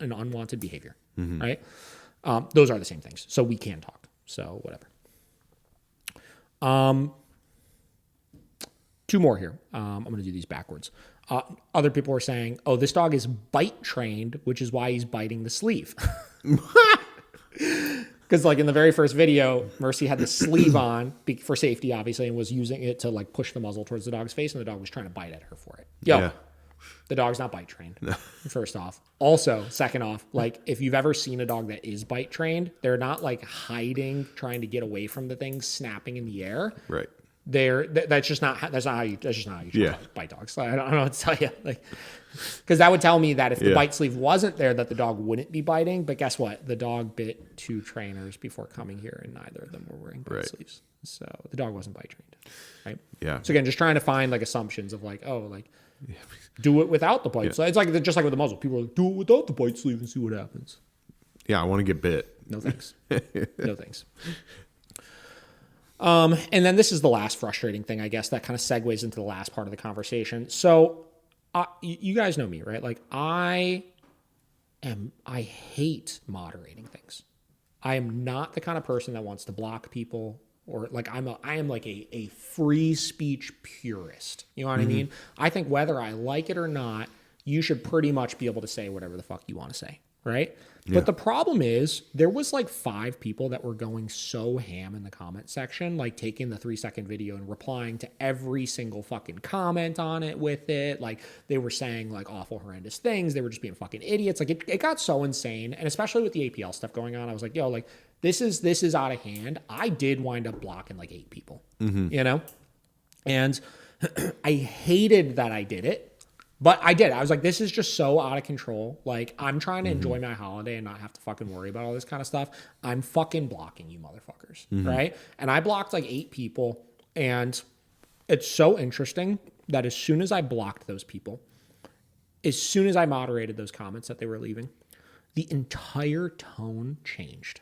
an unwanted behavior, right? Those are the same things. So we can talk. So whatever. 2 more here. I'm going to do these backwards. Other people are saying, oh, this dog is bite trained, which is why he's biting the sleeve. Because like in the very first video, Mercy had the sleeve on for safety, obviously, and was using it to like push the muzzle towards the dog's face, and the dog was trying to bite at her for it. Yo, the dog's not bite trained. First off. Also, second off, like if you've ever seen a dog that is bite trained, they're not like hiding, trying to get away from the thing, snapping in the air. Right. That's just not how you bite dogs. I don't know what to tell you. Like, because that would tell me that if the bite sleeve wasn't there, that the dog wouldn't be biting. But guess what? The dog bit 2 trainers before coming here, and neither of them were wearing bite sleeves. So the dog wasn't bite trained, right? Yeah. So again, just trying to find like assumptions of like, oh, like do it without the bite sleeve. It's like just like with the muzzle. People are like, do it without the bite sleeve and see what happens. Yeah, I want to get bit. No thanks. No thanks. And then this is the last frustrating thing, I guess, that kind of segues into the last part of the conversation. So you guys know me, right? Like I hate moderating things. I am not the kind of person that wants to block people, or like I am like a free speech purist. You know what I mean? I think whether I like it or not, you should pretty much be able to say whatever the fuck you want to say. Right. Yeah. But the problem is there was like 5 people that were going so ham in the comment section, like taking the 3-second video and replying to every single fucking comment on it with it. Like they were saying like awful, horrendous things. They were just being fucking idiots. Like it got so insane. And especially with the APL stuff going on, I was like, yo, like this is out of hand. I did wind up blocking like 8 people, you know, and I hated that I did it. But I did. I was like, this is just so out of control. Like, I'm trying to enjoy my holiday and not have to fucking worry about all this kind of stuff. I'm fucking blocking you motherfuckers, right? And I blocked like 8 people. And it's so interesting that as soon as I blocked those people, as soon as I moderated those comments that they were leaving, the entire tone changed.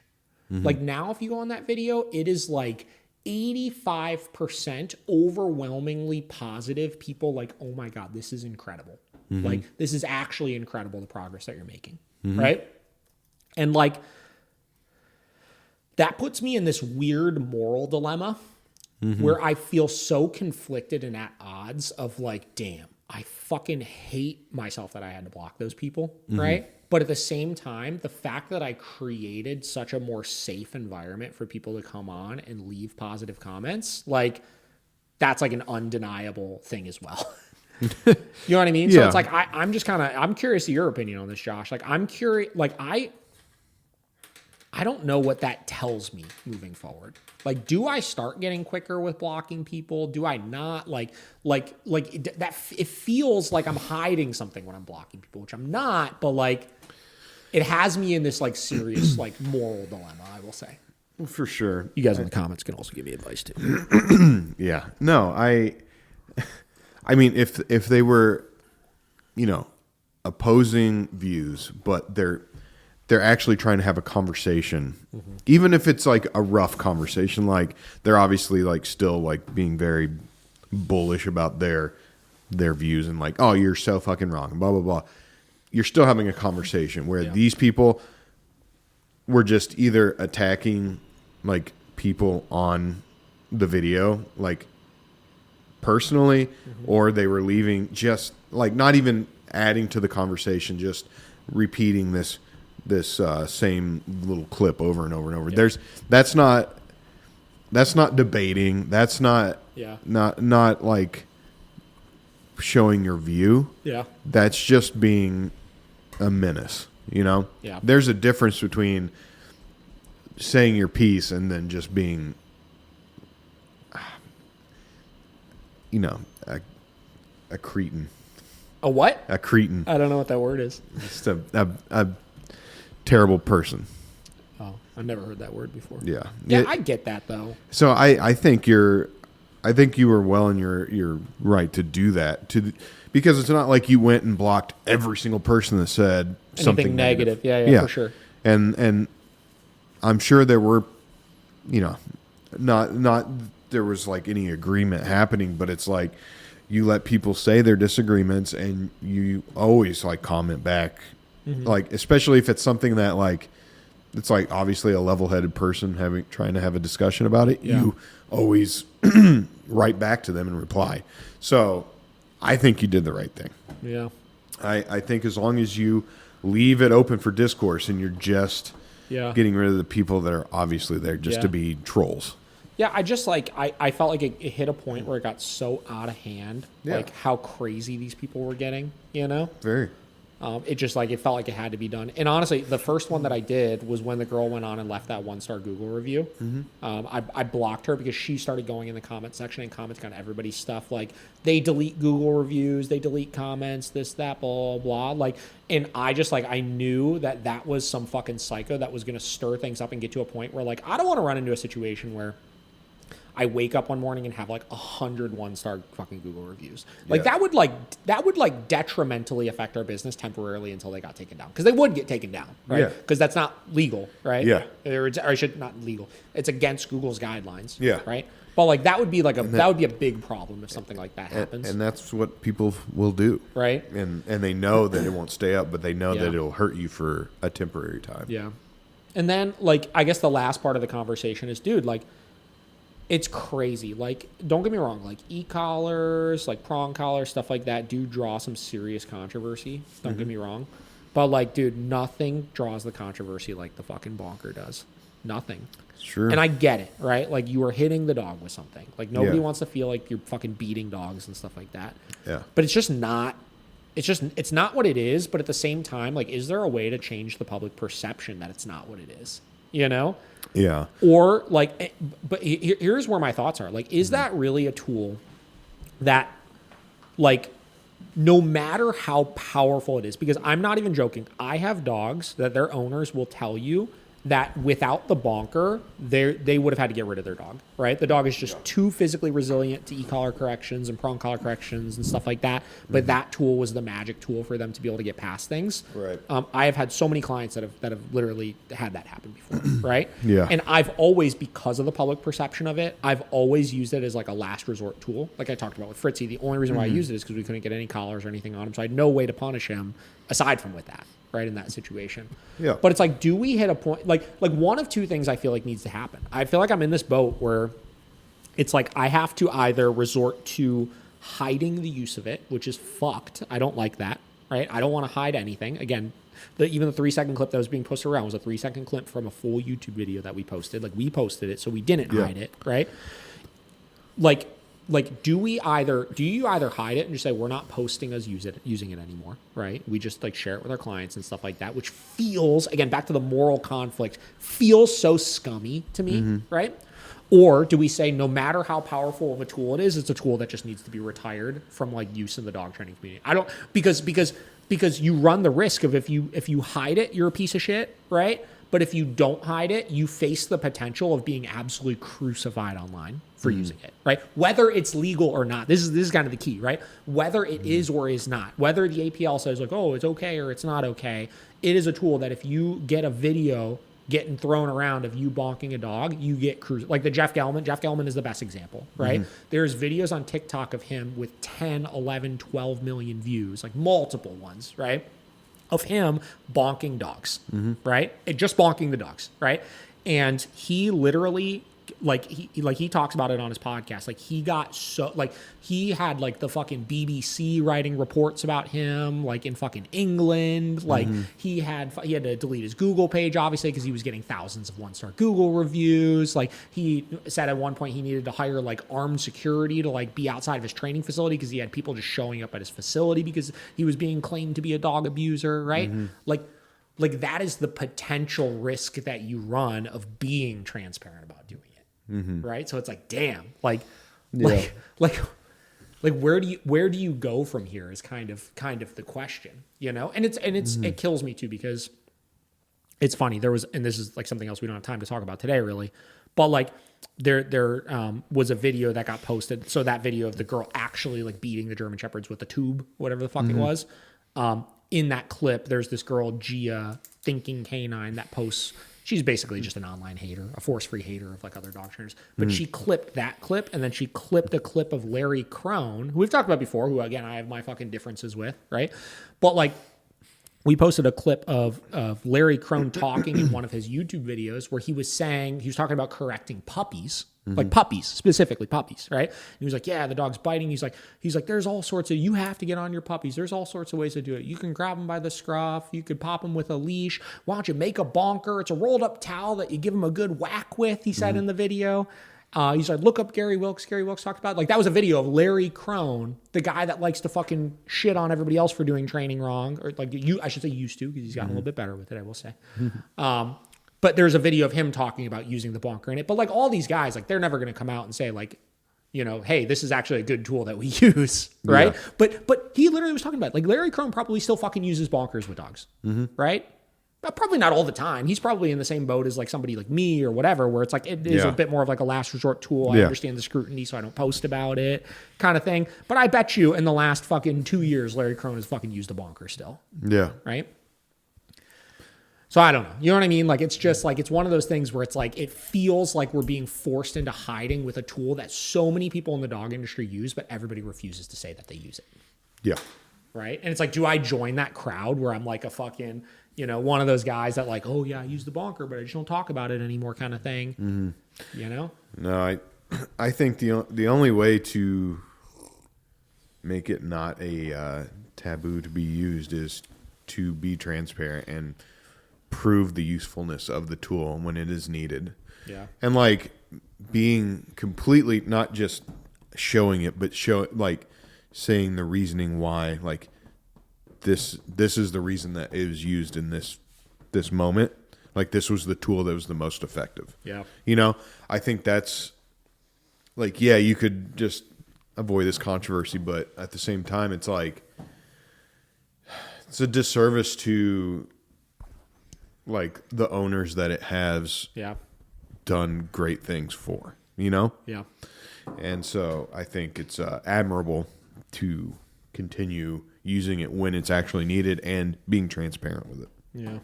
Like now, if you go on that video, it is like 85% overwhelmingly positive people like, oh my God, this is incredible. Like, this is actually incredible, the progress that you're making, right? And like, that puts me in this weird moral dilemma where I feel so conflicted and at odds of like, damn, I fucking hate myself that I had to block those people, right? But at the same time, the fact that I created such a more safe environment for people to come on and leave positive comments, like that's like an undeniable thing as well. You know what I mean? So it's like, I'm curious to your opinion on this, Josh. Like I'm curious, like I don't know what that tells me moving forward. Like, do I start getting quicker with blocking people? Do I not? Like that? It feels like I'm hiding something when I'm blocking people, which I'm not. But like, it has me in this like serious like moral dilemma. I will say. For sure. You guys in the comments can also give me advice too. Yeah. No, I mean, if they were, you know, opposing views, but they're actually trying to have a conversation, even if it's like a rough conversation, like they're obviously like still like being very bullish about their views and like, oh, you're so fucking wrong, blah, blah, blah. You're still having a conversation where these people were just either attacking like people on the video, like personally, or they were leaving just like not even adding to the conversation, just repeating this same little clip over and over and over. Yeah. That's not debating. That's not like showing your view. Yeah. That's just being a menace, you know? Yeah. There's a difference between saying your piece and then just being, you know, a cretin. A what? A cretin. I don't know what that word is. Just a terrible person. Oh, I've never heard that word before. Yeah. Yeah, I get that though. So I think you were well in your right to do that, because it's not like you went and blocked every single person that said something negative. Yeah, for sure. And I'm sure there were, you know, not there was like any agreement happening, but it's like you let people say their disagreements and you always like comment back. Like, especially if it's something that like, it's like obviously a level-headed person trying to have a discussion about it. Yeah. You always write back to them and reply. So I think you did the right thing. Yeah. I think as long as you leave it open for discourse and you're just getting rid of the people that are obviously there just to be trolls. Yeah, I just like I felt like it hit a point where it got so out of hand, like how crazy these people were getting, you know? Very. It just like it felt like it had to be done. And honestly, the first one that I did was when the girl went on and left that 1-star Google review. I blocked her because she started going in the comment section and commenting on everybody's stuff. Like they delete Google reviews, they delete comments, this, that, blah, blah, blah. Like, and I just like, I knew that was some fucking psycho that was going to stir things up and get to a point where like, I don't want to run into a situation where I wake up one morning and have like 100 1-star fucking Google reviews. Like that would detrimentally affect our business temporarily until they got taken down. Because they would get taken down, right? Yeah. Because that's not legal, right? Yeah. Or I should not legal. It's against Google's guidelines. Yeah. Right. But like that would be like that would be a big problem if something like that happens. And that's what people will do. Right. And they know that it won't stay up, but they know that it'll hurt you for a temporary time. Yeah. And then like I guess the last part of the conversation is, dude, like it's crazy. Like, don't get me wrong. Like, e-collars, like prong collars, stuff like that do draw some serious controversy. Don't get me wrong. But, like, dude, nothing draws the controversy like the fucking bonker does. Nothing. Sure. And I get it, right? Like, you are hitting the dog with something. Like, nobody wants to feel like you're fucking beating dogs and stuff like that. Yeah. But it's just not. It's not what it is. But at the same time, like, is there a way to change the public perception that it's not what it is? You know? Yeah. Or like, but here's where my thoughts are. Like, is that really a tool that, like, no matter how powerful it is, because I'm not even joking. I have dogs that their owners will tell you that without the bonker, they would have had to get rid of their dog, right? The dog is just too physically resilient to e-collar corrections and prong collar corrections and stuff like that. But that tool was the magic tool for them to be able to get past things. Right. I have had so many clients that have literally had that happen before, right? Yeah. And I've always, because of the public perception of it, I've always used it as like a last resort tool. Like I talked about with Fritzy, the only reason why I used it is because we couldn't get any collars or anything on him. So I had no way to punish him aside from with that. Right, in that situation. Yeah. But it's like, do we hit a point, like one of two things I feel like needs to happen. I feel like I'm in this boat where it's like I have to either resort to hiding the use of it, which is fucked. I don't like that, right? I don't want to hide anything. Again, even the 3-second clip that was being posted around was a 3-second clip from a full YouTube video that we posted. Like, we posted it, so we didn't hide it, right? Like, do you either hide it and just say we're not posting us using it anymore, right? We just like share it with our clients and stuff like that, which feels, again, back to the moral conflict, feels so scummy to me, right? Or do we say no matter how powerful of a tool it is, it's a tool that just needs to be retired from like use in the dog training community? I don't, because you run the risk of if you hide it, you're a piece of shit, right? But if you don't hide it, you face the potential of being absolutely crucified online for using it, right? Whether it's legal or not. This is kind of the key, right? Whether it is or is not. Whether the APL says like, oh, it's okay or it's not okay. It is a tool that if you get a video getting thrown around of you bonking a dog, you get like the Jeff Gellman. Jeff Gellman is the best example, right? There's videos on TikTok of him with 10, 11, 12 million views, like multiple ones, right? Of him bonking dogs, right? Just bonking the dogs, right? And he literally, he talks about it on his podcast. Like he got so, like he had like the fucking BBC writing reports about him, like in fucking England. Like he had to delete his Google page, obviously, because he was getting thousands of 1-star Google reviews. Like he said at one point he needed to hire like armed security to like be outside of his training facility because he had people just showing up at his facility because he was being claimed to be a dog abuser, right? Like that is the potential risk that you run of being transparent about doing it, right? So it's like, damn, like where do you go from here is kind of the question, you know? And it kills me too because it's funny. There was, and this is like something else we don't have time to talk about today, really, but like there was a video that got posted. So that video of the girl actually like beating the German Shepherds with the tube, whatever the fuck it was. In that clip, there's this girl, Gia, Thinking Canine, that posts. She's basically just an online hater, a force-free hater of like other dog trainers. But she clipped that clip, and then she clipped a clip of Larry Crone, who we've talked about before, who again I have my fucking differences with, right? But like we posted a clip of Larry Crone talking in one of his YouTube videos where he was talking about correcting puppies, like puppies, specifically puppies, right? And he was like, yeah, the dog's biting. He's like, there's all sorts of, you have to get on your puppies. There's all sorts of ways to do it. You can grab them by the scruff. You could pop them with a leash. Why don't you make a bonker? It's a rolled up towel that you give them a good whack with, he said in the video. He's like, look up Gary Wilkes. Gary Wilkes talked about it. Like, that was a video of Larry Crone, the guy that likes to fucking shit on everybody else for doing training wrong, or like I should say used to, because he's gotten a little bit better with it, I will say. But there's a video of him talking about using the bonker in it. But like all these guys, like they're never going to come out and say like, you know, hey, this is actually a good tool that we use, right? Yeah. But he literally was talking about it. Like Larry Crone probably still fucking uses bonkers with dogs, right? But probably not all the time. He's probably in the same boat as like somebody like me or whatever, where it's like it is a bit more of like a last resort tool. I understand the scrutiny, so I don't post about it, kind of thing. But I bet you in the last fucking 2 years, Larry Crone has fucking used a bonker still. Yeah. Right? So I don't know. You know what I mean? Like it's just like it's one of those things where it's like it feels like we're being forced into hiding with a tool that so many people in the dog industry use, but everybody refuses to say that they use it. Yeah. Right? And it's like, do I join that crowd where I'm like a fucking, you know, one of those guys that like, oh yeah, I use the bonker, but I just don't talk about it anymore kind of thing. You know? No, I think the only way to make it not a taboo to be used is to be transparent and prove the usefulness of the tool when it is needed. Yeah. And like being completely not just showing it, but saying the reasoning why, like this is the reason that it was used in this moment. Like this was the tool that was the most effective. Yeah. You know, I think that's like, yeah, you could just avoid this controversy, but at the same time, it's like, it's a disservice to like the owners that it has done great things for, you know? Yeah. And so I think it's admirable to continue using it when it's actually needed and being transparent with it. Yeah.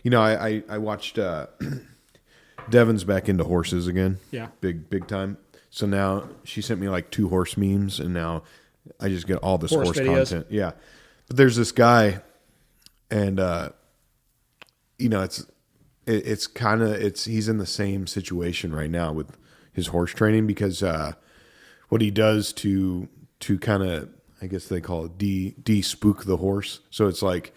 You know, I watched Devin's back into horses again. Yeah. Big time. So now she sent me like 2 horse memes, and now I just get all this horse content. Yeah. But there's this guy, and you know, he's in the same situation right now with his horse training, because what he does to kind of, I guess they call it de-spook the horse. So it's like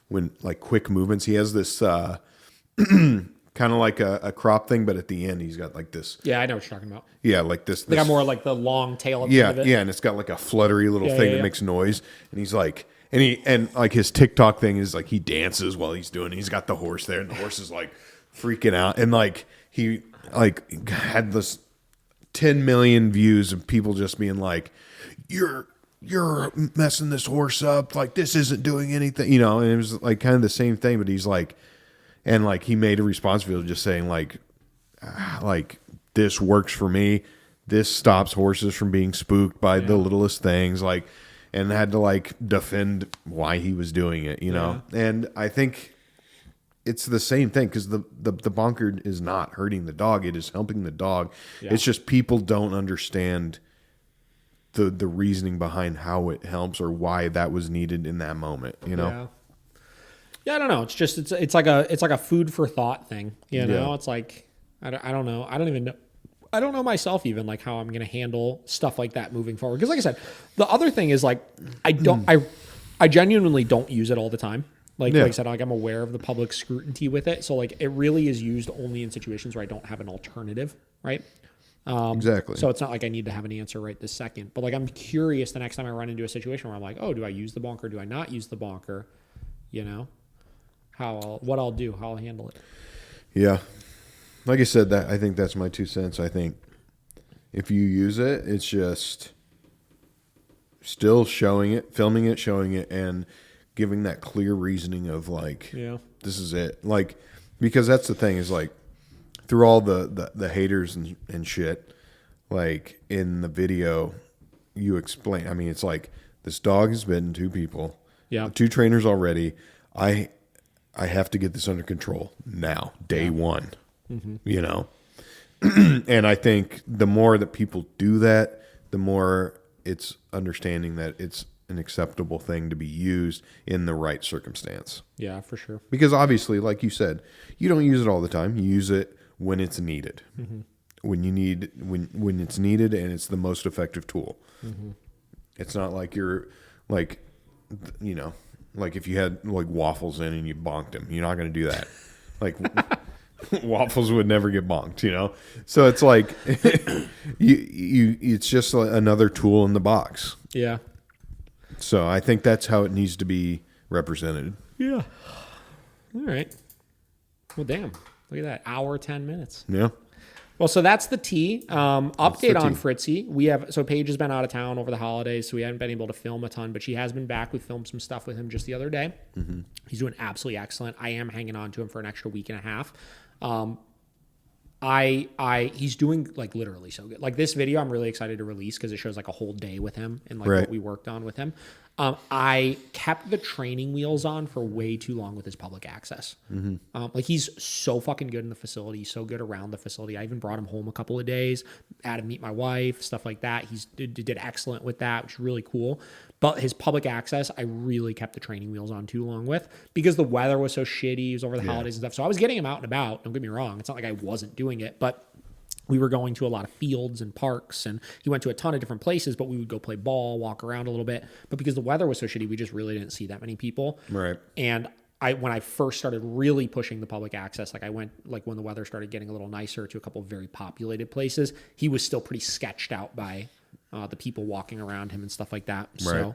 when like quick movements, he has this kind of like a crop thing, but at the end he's got like this. Yeah, I know what you're talking about. Yeah, like this. They got more like the long tail at the end of it. Yeah, and it's got like a fluttery little thing that makes noise, and he's like, and like his TikTok thing is like he dances while he's doing it. He's got the horse there, and the horse is like freaking out, and like he like had this 10 million views of people just being like, you're messing this horse up, like this isn't doing anything, you know. And it was like kind of the same thing, but he's like, and like he made a response video just saying like this works for me, this stops horses from being spooked by the littlest things, like, and had to like defend why he was doing it, you know. And I think it's the same thing, because the bonker is not hurting the dog, it is helping the dog. It's just people don't understand the reasoning behind how it helps or why that was needed in that moment, you know. Yeah, I don't know. It's just it's like a food for thought thing, you know. It's like I don't know. I don't even know. I don't know myself even like how I'm going to handle stuff like that moving forward. Because like I said, the other thing is like I genuinely don't use it all the time. Like I said, like I'm aware of the public scrutiny with it. So like it really is used only in situations where I don't have an alternative, right? Exactly. So it's not like I need to have an answer right this second. But like I'm curious the next time I run into a situation where I'm like, oh, do I use the bonker? Do I not use the bonker? You know, what I'll do, how I'll handle it. Yeah. Like I said, I think that's my 2 cents. I think if you use it, it's just still showing it, filming it, showing it, and giving that clear reasoning of like, this is it. Like, because that's the thing is like, through all the haters and shit, like in the video, you explain. I mean, it's like this dog has bitten 2 people, 2 trainers already. I have to get this under control now, day one. You know, and I think the more that people do that, the more it's understanding that it's an acceptable thing to be used in the right circumstance. Yeah, for sure. Because obviously, like you said, you don't use it all the time. You use it when it's needed. Mm-hmm. When it's needed and it's the most effective tool. Mm-hmm. It's not like you're like, you know, like if you had like waffles in and you bonked them, you're not going to do that. Like waffles would never get bonked, you know? So it's like, it's just another tool in the box. Yeah. So I think that's how it needs to be represented. Yeah. All right. Well, damn. Look at that. Hour, 10 minutes. Yeah. Well, so that's the tea. Update on tea. Fritzy. So Paige has been out of town over the holidays, so we haven't been able to film a ton, but she has been back. We filmed some stuff with him just the other day. Mm-hmm. He's doing absolutely excellent. I am hanging on to him for an extra week and a half. He's doing like literally so good. Like this video, I'm really excited to release because it shows like a whole day with him and like what we worked on with him. I kept the training wheels on for way too long with his public access. Mm-hmm. Like he's so fucking good in the facility. He's so good around the facility. I even brought him home a couple of days, had him meet my wife, stuff like that. He did excellent with that, which is really cool. But his public access, I really kept the training wheels on too long with because the weather was so shitty. He was over the holidays and stuff. So I was getting him out and about. Don't get me wrong. It's not like I wasn't doing it, but we were going to a lot of fields and parks, and he went to a ton of different places, but we would go play ball, walk around a little bit. But because the weather was so shitty, we just really didn't see that many people. Right. And when I first started really pushing the public access, like I went, like when the weather started getting a little nicer to a couple of very populated places, he was still pretty sketched out by the people walking around him and stuff like that. Right.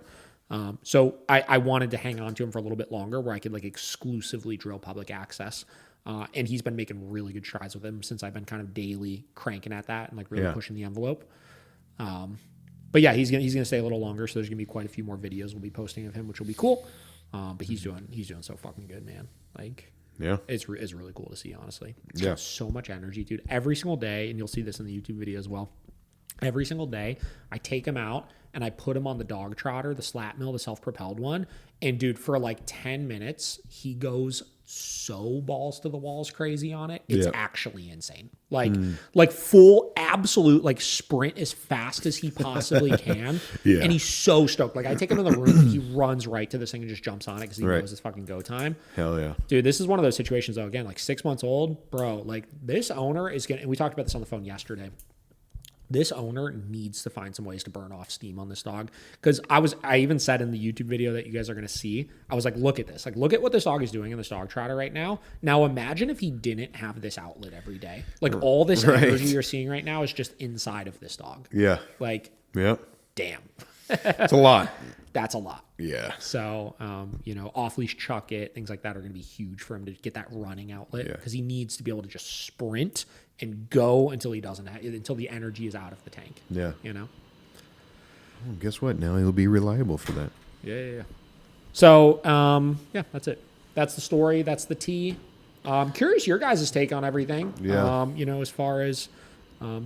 So I wanted to hang on to him for a little bit longer where I could like exclusively drill public access. And he's been making really good strides with him since I've been kind of daily cranking at that and like really pushing the envelope. But yeah, he's gonna stay a little longer. So there's gonna be quite a few more videos we'll be posting of him, which will be cool. But he's doing so fucking good, man. Like, yeah, it's really cool to see, honestly. Yeah. So much energy, dude. Every single day, and you'll see this in the YouTube video as well. Every single day, I take him out and I put him on the dog trotter, the slat mill, the self-propelled one. And dude, for like 10 minutes, he goes so balls to the walls crazy on it. It's actually insane. Like full absolute like sprint as fast as he possibly can. Yeah. And he's so stoked. Like I take him in the room and he runs right to this thing and just jumps on it because he knows it's fucking go time. Hell yeah. Dude, this is one of those situations though, again, like 6 months old, bro, like this owner is and we talked about this on the phone yesterday. This owner needs to find some ways to burn off steam on this dog. Because I even said in the YouTube video that you guys are going to see, I was like, look at this. Like, look at what this dog is doing in this dog trotter right now. Now, imagine if he didn't have this outlet every day. Like, all this energy you're seeing right now is just inside of this dog. Yeah. Like, damn. It's a lot. That's a lot. Yeah. So, off-leash chuck it, things like that are going to be huge for him to get that running outlet because he needs to be able to just sprint and go until until the energy is out of the tank. Yeah. Well, guess what? Now he'll be reliable for that. Yeah. So, that's it. That's the story. That's the tea. I'm curious your guys' take on everything. Yeah. As far as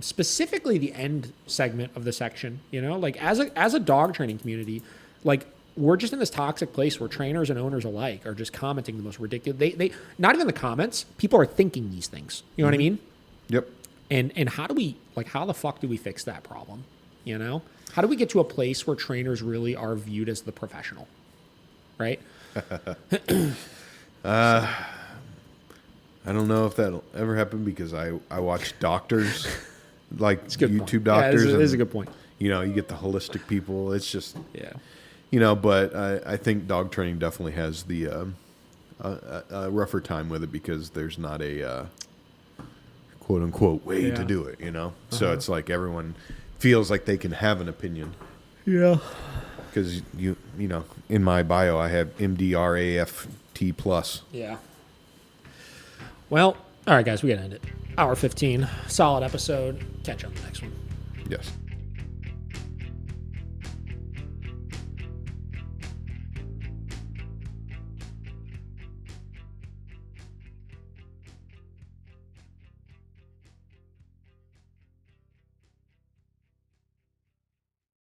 specifically the end segment of the section, like as a dog training community, like we're just in this toxic place where trainers and owners alike are just commenting the most ridiculous. They not even the comments. People are thinking these things. You know what I mean? Yep. And how the fuck do we fix that problem? How do we get to a place where trainers really are viewed as the professional? Right? I don't know if that'll ever happen because I watch doctors, like YouTube doctors. Yeah, this is a good point. You get the holistic people. It's just, but I think dog training definitely has the a rougher time with it because there's not a quote unquote way to do it, So it's like everyone feels like they can have an opinion. Yeah. Because in my bio I have MDRAFT plus. Yeah. Well, all right, guys, we gotta end it. Hour 15, solid episode. Catch you on the next one. Yes.